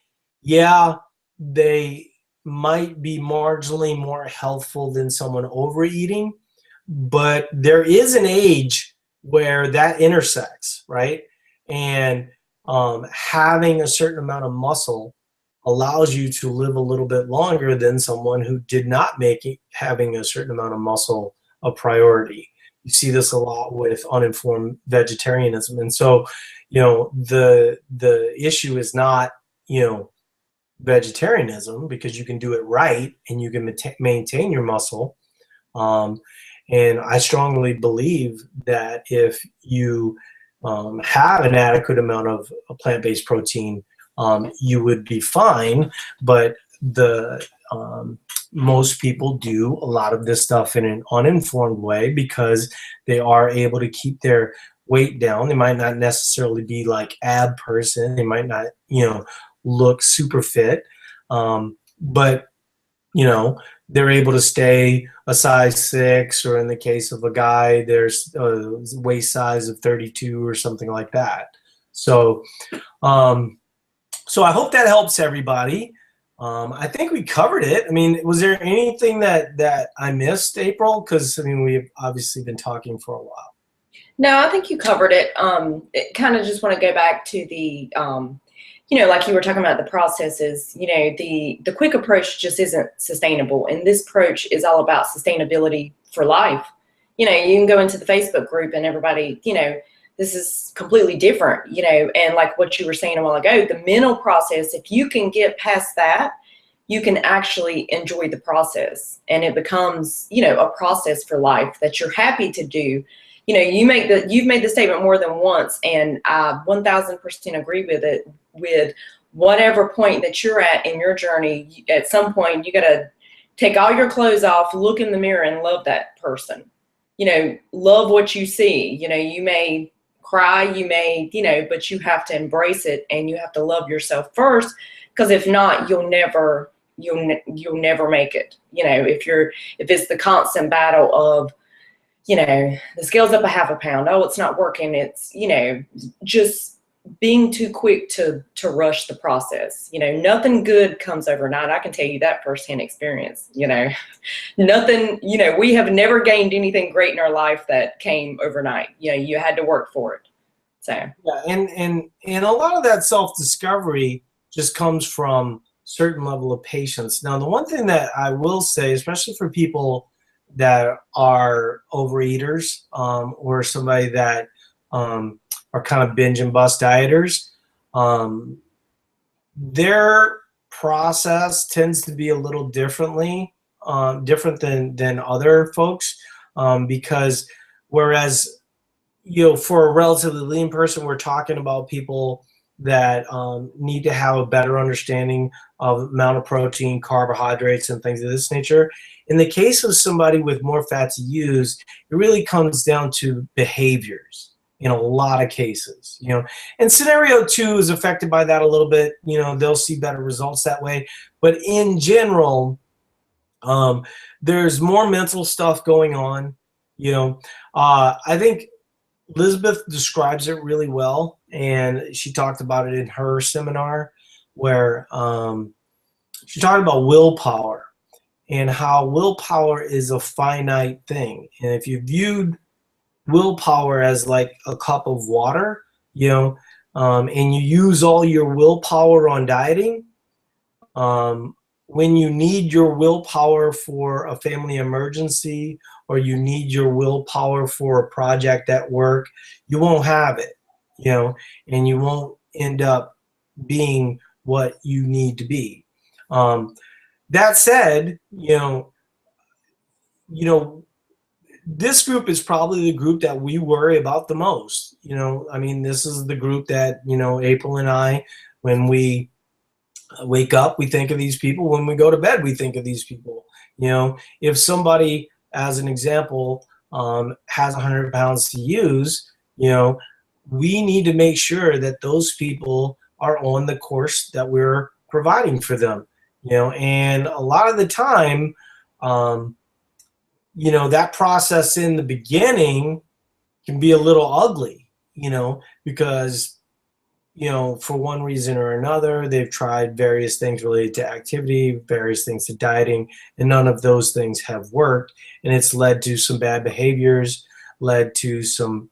Speaker 1: yeah, they might be marginally more healthful than someone overeating, but there is an age where that intersects, right? And having a certain amount of muscle allows you to live a little bit longer than someone who did not make having a certain amount of muscle a priority. You see this a lot with uninformed vegetarianism. And so, you know, the issue is not, you know, vegetarianism, because you can do it right and you can maintain your muscle. And I strongly believe that if you have an adequate amount of plant-based protein, you would be fine. But the most people do a lot of this stuff in an uninformed way because they are able to keep their weight down. They might not necessarily be like ab person. They might not, you know, look super fit. But, you know, they're able to stay a size 6, or in the case of a guy, there's a waist size of 32 or something like that. So, so I hope that helps everybody. I think we covered it. I mean, was there anything that I missed, April? Because, I mean, we've obviously been talking for a while.
Speaker 2: No, I think you covered it. It kind of just want to go back to the, you know, like you were talking about the processes, you know, the quick approach just isn't sustainable. And this approach is all about sustainability for life. You know, you can go into the Facebook group and everybody, you know, this is completely different, you know, and like what you were saying a while ago, the mental process, if you can get past that, you can actually enjoy the process, and it becomes, you know, a process for life that you're happy to do. You know, you've made the statement more than once, and I 1000% agree with it. With whatever point that you're at in your journey, at some point you got to take all your clothes off, look in the mirror, and love that person. You know, love what you see. You know, you may cry, you may, you know, but you have to embrace it, and you have to love yourself first, because if not, you'll never make it. You know, if it's the constant battle of, you know, the scale's up a half a pound, oh, it's not working, it's, you know, just being too quick to rush the process. You know, nothing good comes overnight. I can tell you that firsthand experience. You know, nothing, you know, we have never gained anything great in our life that came overnight. You know, you had to work for it. So
Speaker 1: yeah, and a lot of that self-discovery just comes from certain level of patience. Now, the one thing that I will say, especially for people that are overeaters, or somebody that are kind of binge and bust dieters, their process tends to be a little different than other folks, because whereas for a relatively lean person, we're talking about people that need to have a better understanding of amount of protein, carbohydrates, and things of this nature. In the case of somebody with more fat to use, it really comes down to behaviors in a lot of cases. And scenario 2 is affected by that a little bit. They'll see better results that way. But in general, there's more mental stuff going on. I think Elizabeth describes it really well, and she talked about it in her seminar where she talked about willpower and how willpower is a finite thing. And if you viewed willpower as like a cup of water, and you use all your willpower on dieting, when you need your willpower for a family emergency or you need your willpower for a project at work, you won't have it, and you won't end up being what you need to be. That said, this group is probably the group that we worry about the most. This is the group that, April and I, when we wake up, we think of these people. When we go to bed, we think of these people. If somebody, as an example, has 100 pounds to use, we need to make sure that those people are on the course that we're providing for them. And a lot of the time, that process in the beginning can be a little ugly, because for one reason or another, they've tried various things related to activity, various things to dieting, and none of those things have worked. And it's led to some bad behaviors, led to some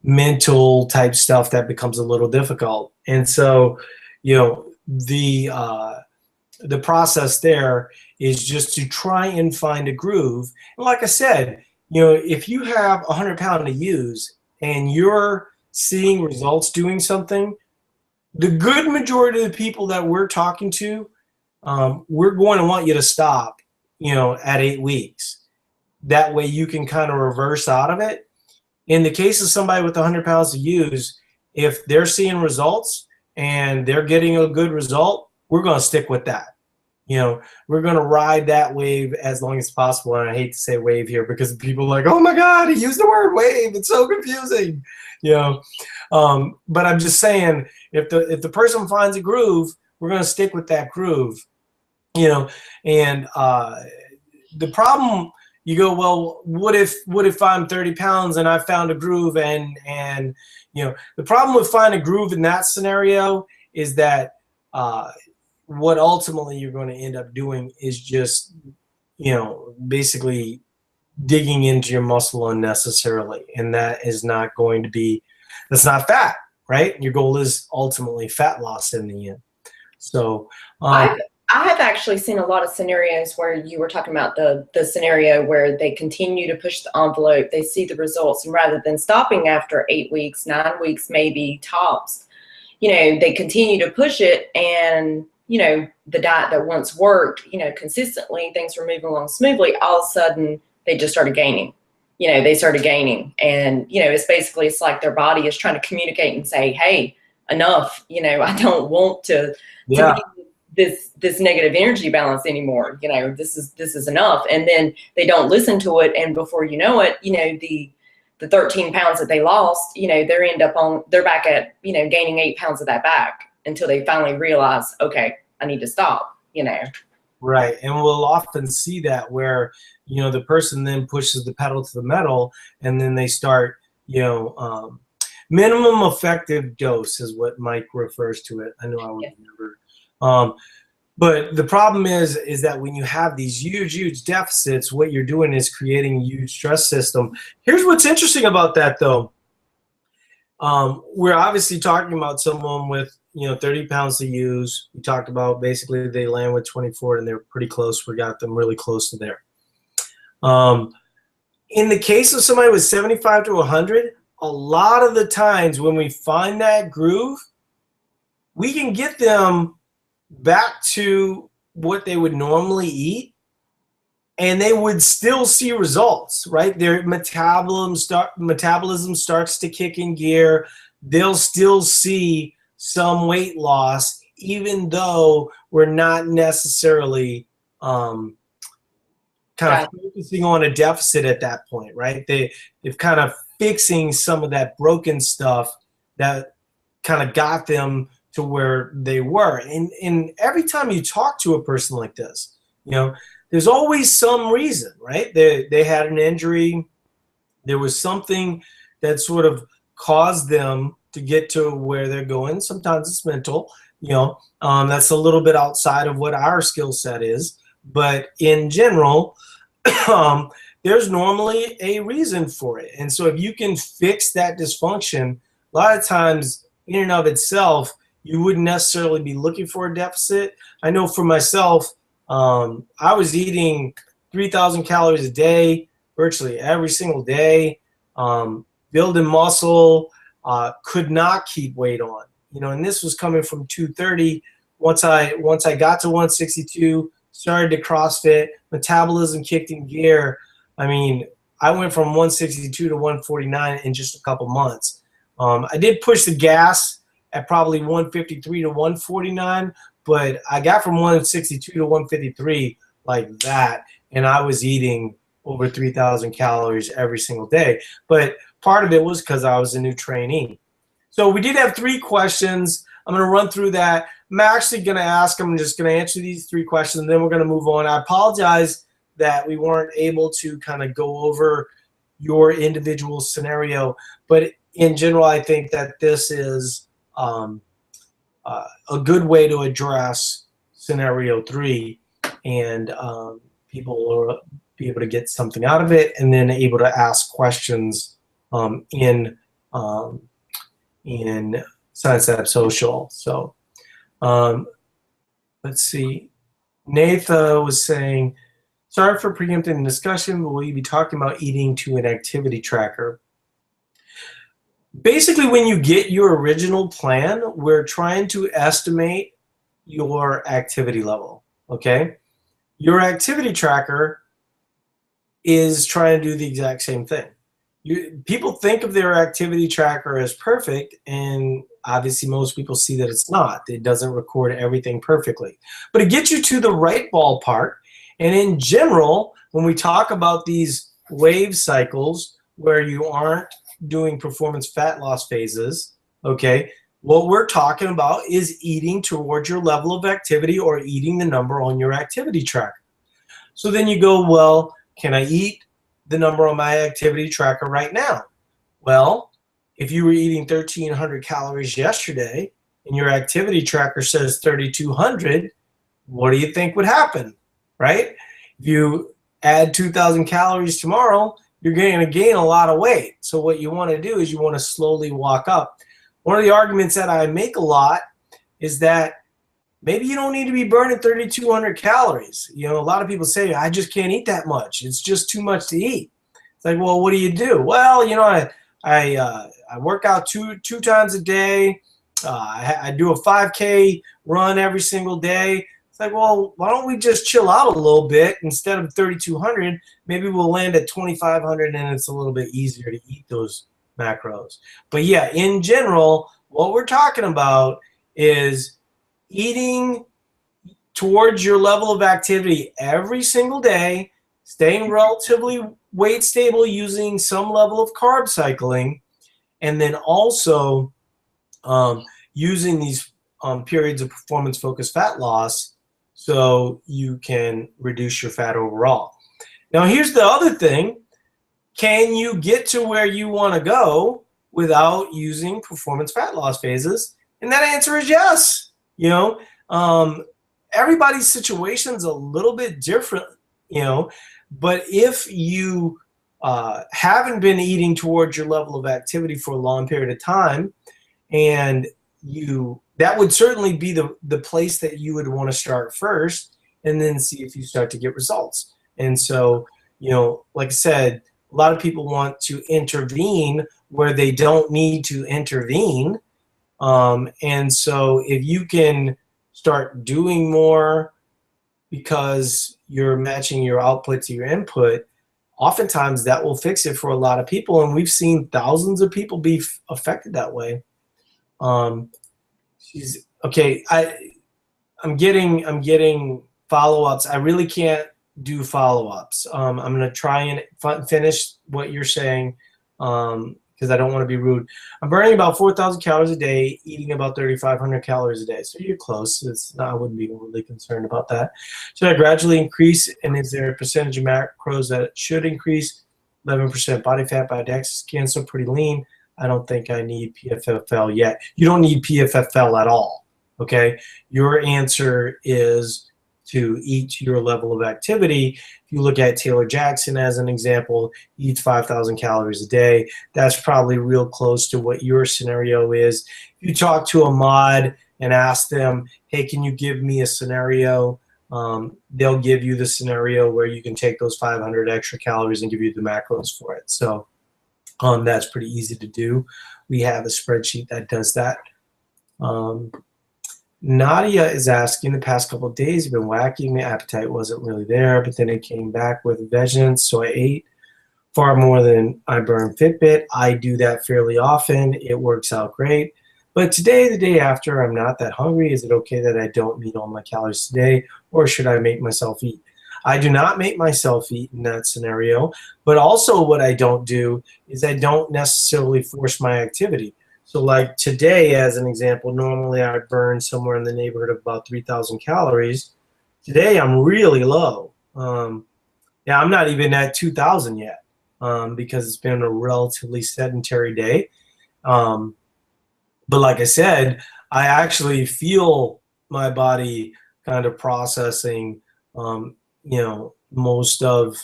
Speaker 1: mental type stuff that becomes a little difficult. And so, the process there is just to try and find a groove. And like I said, if you have 100 pounds to use and you're seeing results doing something, the good majority of the people that we're talking to, we're going to want you to stop, at 8 weeks. That way you can kind of reverse out of it. In the case of somebody with 100 pounds to use, if they're seeing results and they're getting a good result, we're going to stick with that. We're going to ride that wave as long as possible. And I hate to say wave here because people are like, oh my God, he used the word wave. It's so confusing. But I'm just saying, if the person finds a groove, we're going to stick with that groove. And the problem, you go, well, what if I'm 30 pounds and I found a groove and the problem with finding a groove in that scenario is that what ultimately you're going to end up doing is just, basically digging into your muscle unnecessarily. And that is not going to be, that's not fat, right? Your goal is ultimately fat loss in the end. So
Speaker 2: I have actually seen a lot of scenarios where you were talking about the scenario where they continue to push the envelope, they see the results, and rather than stopping after 8 weeks, 9 weeks, maybe tops, they continue to push it, and the diet that once worked, consistently, things were moving along smoothly. All of a sudden, they just started gaining. They started gaining, and it's like their body is trying to communicate and say, "Hey, enough. I don't want to be this negative energy balance anymore. This is enough." And then they don't listen to it, and before you know it, the 13 pounds that they lost, they're back at gaining 8 pounds of that back, until they finally realize, okay, I need to stop,
Speaker 1: Right. And we'll often see that where, the person then pushes the pedal to the metal, and then they start, minimum effective dose is what Mike refers to it. I know I would remember. But the problem is that when you have these huge deficits, what you're doing is creating a huge stress system. Here's what's interesting about that, though. We're obviously talking about someone with 30 pounds to use. We talked about basically they land with 24 and they're pretty close. We got them really close to there. In the case of somebody with 75 to 100, a lot of the times when we find that groove, we can get them back to what they would normally eat, and they would still see results, right? Their metabolism starts to kick in gear. They'll still see some weight loss, even though we're not necessarily kind of focusing on a deficit at that point, right? They've kind of fixing some of that broken stuff that kind of got them to where they were. And every time you talk to a person like this, there's always some reason, right? They had an injury. There was something that sort of caused them to get to where they're going. Sometimes it's mental, that's a little bit outside of what our skill set is. But in general, there's normally a reason for it. And so if you can fix that dysfunction, a lot of times in and of itself, you wouldn't necessarily be looking for a deficit. I know for myself, I was eating 3,000 calories a day, virtually every single day, building muscle, could not keep weight on, and this was coming from 230. Once I got to 162, started to CrossFit, metabolism kicked in gear. I mean, I went from 162 to 149 in just a couple months. I did push the gas at probably 153 to 149, but I got from 162 to 153 like that, and I was eating over 3,000 calories every single day. But part of it was because I was a new trainee. So we did have 3 questions. I'm going to run through that. I'm actually going to ask them, I'm just going to answer these 3 questions, and then we're going to move on. I apologize that we weren't able to kind of go over your individual scenario, but in general, I think that this is a good way to address scenario 3, and people will be able to get something out of it, and then able to ask questions in Science Lab Social. So let's see. Nathan was saying, sorry for preempting the discussion, but will you be talking about eating to an activity tracker? Basically, when you get your original plan, we're trying to estimate your activity level, okay? Your activity tracker is trying to do the exact same thing. People think of their activity tracker as perfect, and obviously most people see that it's not. It doesn't record everything perfectly. But it gets you to the right ballpark, and in general, when we talk about these wave cycles where you aren't doing performance fat loss phases, okay, what we're talking about is eating towards your level of activity or eating the number on your activity tracker. So then you go, well, can I eat the number on my activity tracker right now? Well, if you were eating 1,300 calories yesterday and your activity tracker says 3,200, what do you think would happen, right? If you add 2,000 calories tomorrow, you're going to gain a lot of weight. So what you want to do is you want to slowly walk up. One of the arguments that I make a lot is that maybe you don't need to be burning 3,200 calories. A lot of people say, I just can't eat that much. It's just too much to eat. It's like, well, what do you do? Well, I work out two times a day. I do a 5K run every single day. It's like, well, why don't we just chill out a little bit? Instead of 3,200, maybe we'll land at 2,500, and it's a little bit easier to eat those macros. But yeah, in general, what we're talking about is eating towards your level of activity every single day, staying relatively weight stable using some level of carb cycling, and then also using these periods of performance-focused fat loss so you can reduce your fat overall. Now, here's the other thing. Can you get to where you want to go without using performance fat loss phases? And that answer is yes. Everybody's situation is a little bit different, but if you haven't been eating towards your level of activity for a long period of time, and that would certainly be the place that you would want to start first, and then see if you start to get results. And so, like I said, a lot of people want to intervene where they don't need to intervene. And so if you can start doing more because you're matching your output to your input, oftentimes that will fix it for a lot of people. And we've seen thousands of people be affected that way. Okay. I'm getting follow-ups. I really can't do follow-ups. I'm going to try and finish what you're saying because I don't want to be rude. I'm burning about 4,000 calories a day, eating about 3,500 calories a day. So you're close. I wouldn't be really concerned about that. Should I gradually increase? And is there a percentage of macros that should increase? 11% body fat by DEXA scan, so pretty lean. I don't think I need PFFL yet. You don't need PFFL at all. Okay, your answer is to eat to your level of activity. If you look at Taylor Jackson as an example, he eats 5,000 calories a day. That's probably real close to what your scenario is. If you talk to a mod and ask them, hey, can you give me a scenario? They'll give you the scenario where you can take those 500 extra calories and give you the macros for it. So that's pretty easy to do. We have a spreadsheet that does that. Nadia is asking, the past couple of days, I've been whacking. My appetite wasn't really there, but then it came back with vengeance, so I ate far more than I burn Fitbit. I do that fairly often. It works out great. But today, the day after, I'm not that hungry. Is it okay that I don't meet all my calories today, or should I make myself eat? I do not make myself eat in that scenario, but also what I don't do is I don't necessarily force my activity. So like today, as an example, normally I burn somewhere in the neighborhood of about 3,000 calories. Today, I'm really low. Yeah, I'm not even at 2,000 yet because it's been a relatively sedentary day. But like I said, I actually feel my body kind of processing, most of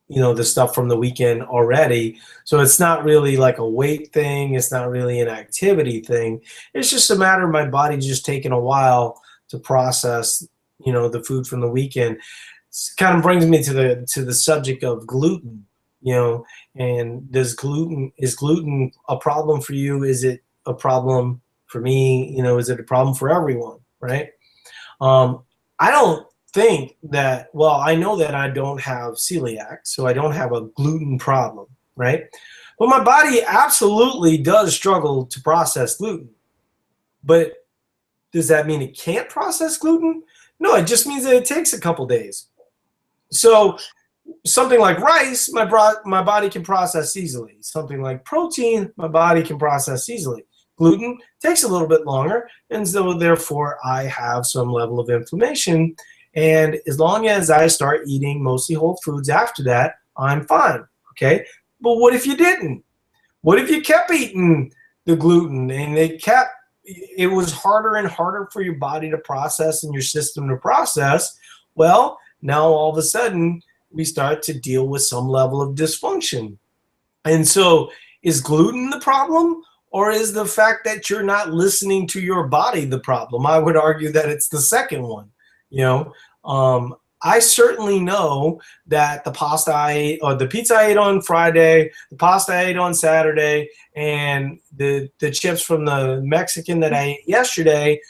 Speaker 1: the stuff from the weekend already. So it's not really like a weight thing. It's not really an activity thing. It's just a matter of my body just taking a while to process, the food from the weekend. It kind of brings me to the subject of gluten, and is gluten a problem for you? Is it a problem for me? Is it a problem for everyone? Right? I don't think that, well, I know that I don't have celiac, so I don't have a gluten problem, right? But my body absolutely does struggle to process gluten. But does that mean it can't process gluten? No, it just means that it takes a couple days. So something like rice, my body can process easily. Something like protein, my body can process easily. Gluten takes a little bit longer, and so therefore I have some level of inflammation. And as long as I start eating mostly whole foods after that, I'm fine, okay? But what if you didn't? What if you kept eating the gluten and it was harder and harder for your body to process and your system to process? Well, now all of a sudden we start to deal with some level of dysfunction. And so is gluten the problem, or is the fact that you're not listening to your body the problem? I would argue that it's the second one. I certainly know that the pasta I ate, or the pizza I ate on Friday, the pasta I ate on Saturday, and the chips from the Mexican that I ate yesterday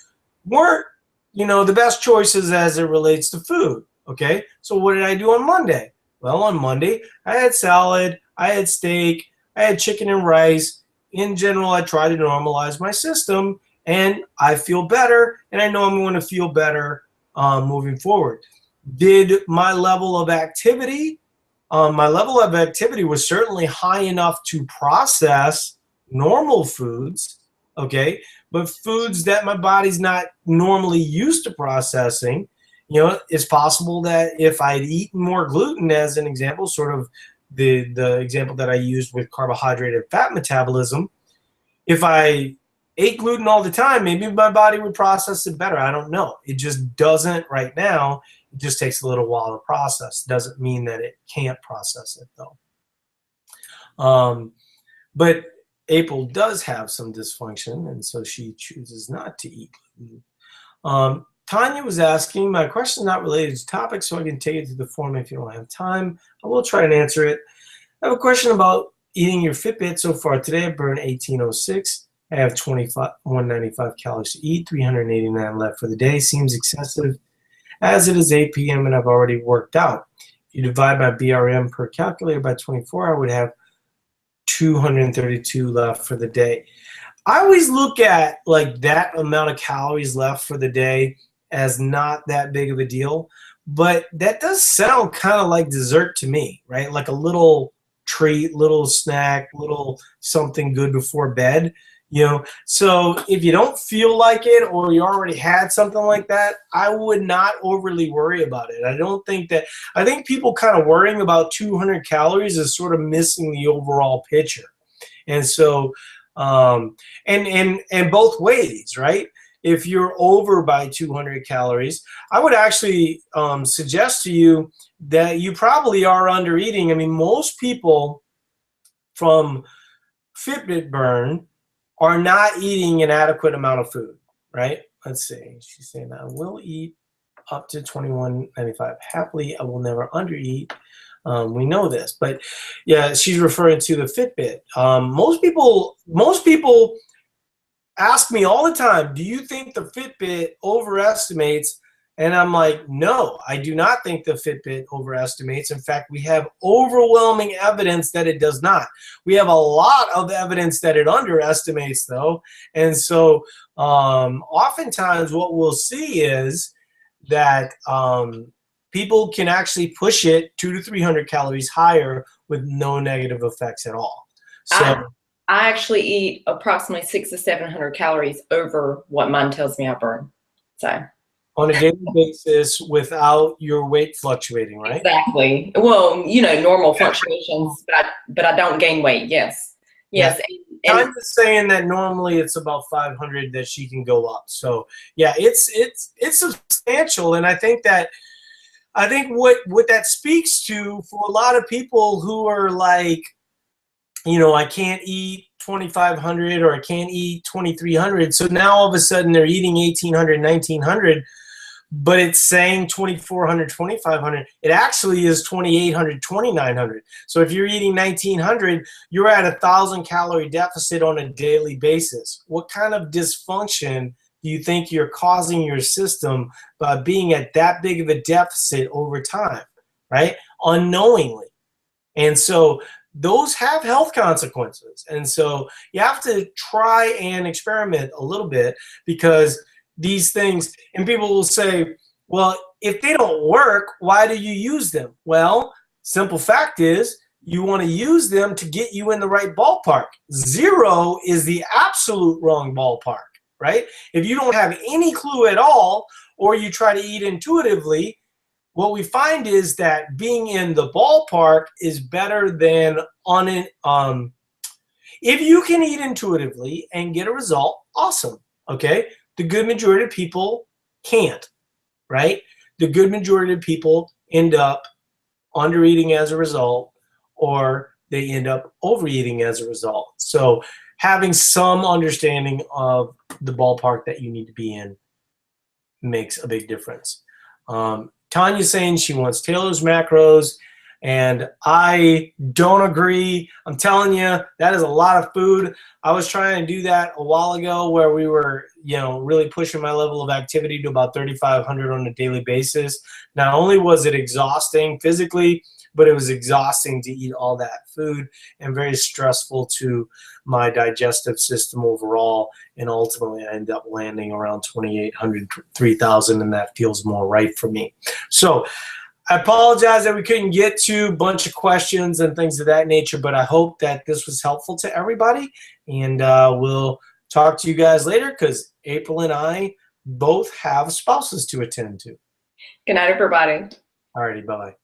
Speaker 1: weren't, the best choices as it relates to food. Okay, so what did I do on Monday? Well, on Monday, I had salad, I had steak, I had chicken and rice. In general, I try to normalize my system, and I feel better, and I know I'm going to feel better moving forward. Did my level of activity? My level of activity was certainly high enough to process normal foods, okay? But foods that my body's not normally used to processing, it's possible that if I'd eaten more gluten, as an example, sort of the example that I used with carbohydrate and fat metabolism, if I ate gluten all the time, maybe my body would process it better. I don't know. It just doesn't right now. It just takes a little while to process. Doesn't mean that it can't process it, though. But April does have some dysfunction, and so she chooses not to eat gluten. Tanya was asking, my question is not related to topic, so I can take it to the forum if you don't have time. I will try and answer it. I have a question about eating your Fitbit. So far today, I burned 1806. I have 195 calories to eat, 389 left for the day. Seems excessive as it is 8 p.m. and I've already worked out. If you divide my BRM per calculator by 24, I would have 232 left for the day. I always look at like that amount of calories left for the day as not that big of a deal, but that does sound kind of like dessert to me, right? Like a little treat, little snack, little something good before bed, you know? So if you don't feel like it or you already had something like that, I would not overly worry about it. I think people kind of worrying about 200 calories is sort of missing the overall picture. And so, and both ways, right? If you're over by 200 calories, I would actually suggest to you that you probably are under eating. I mean, most people from Fitbit burn are not eating an adequate amount of food, right? Let's see. She's saying I will eat up to 21.95 happily. I will never undereat. We know this, but yeah, she's referring to the Fitbit. Most people ask me all the time, do you think the Fitbit overestimates? And I'm like, no, I do not think the Fitbit overestimates. In fact, we have overwhelming evidence that it does not. We have a lot of evidence that it underestimates, though. And so oftentimes what we'll see is that people can actually push it 200 to 300 calories higher with no negative effects at all. So
Speaker 2: I actually eat approximately 600 to 700 calories over what mine tells me I burn. So
Speaker 1: on a daily basis without your weight fluctuating, right?
Speaker 2: Exactly. Well, you know, normal fluctuations, but I don't gain weight. Yes. Yes.
Speaker 1: Yeah. I'm just saying that normally it's about 500 that she can go up. So yeah, it's substantial, and I think what that speaks to for a lot of people who are like, you know, I can't eat 2,500 or I can't eat 2,300. So now all of a sudden they're eating 1,800, 1,900, but it's saying 2,400, 2,500. It actually is 2,800, 2,900. So if you're eating 1,900, you're at 1,000 calorie deficit on a daily basis. What kind of dysfunction do you think you're causing your system by being at that big of a deficit over time, right? Unknowingly. And so those have health consequences. And so you have to try and experiment a little bit, because these things, and people will say, well, if they don't work, why do you use them? Well, simple fact is you want to use them to get you in the right ballpark. 0 is the absolute wrong ballpark, right? If you don't have any clue at all, or you try to eat intuitively, what we find is that being in the ballpark is better than if you can eat intuitively and get a result, awesome, okay? The good majority of people can't, right? The good majority of people end up undereating as a result, or they end up overeating as a result. So having some understanding of the ballpark that you need to be in makes a big difference. Tanya's saying she wants Taylor's macros, and I don't agree. I'm telling you, that is a lot of food. I was trying to do that a while ago where we were, you know, really pushing my level of activity to about 3,500 on a daily basis. Not only was it exhausting physically, but it was exhausting to eat all that food and very stressful to my digestive system overall. And ultimately, I ended up landing around 2,800, 3,000, and that feels more right for me. So I apologize that we couldn't get to a bunch of questions and things of that nature, but I hope that this was helpful to everybody. And we'll talk to you guys later, because April and I both have spouses to attend to.
Speaker 2: Good night, everybody.
Speaker 1: All righty, bye-bye.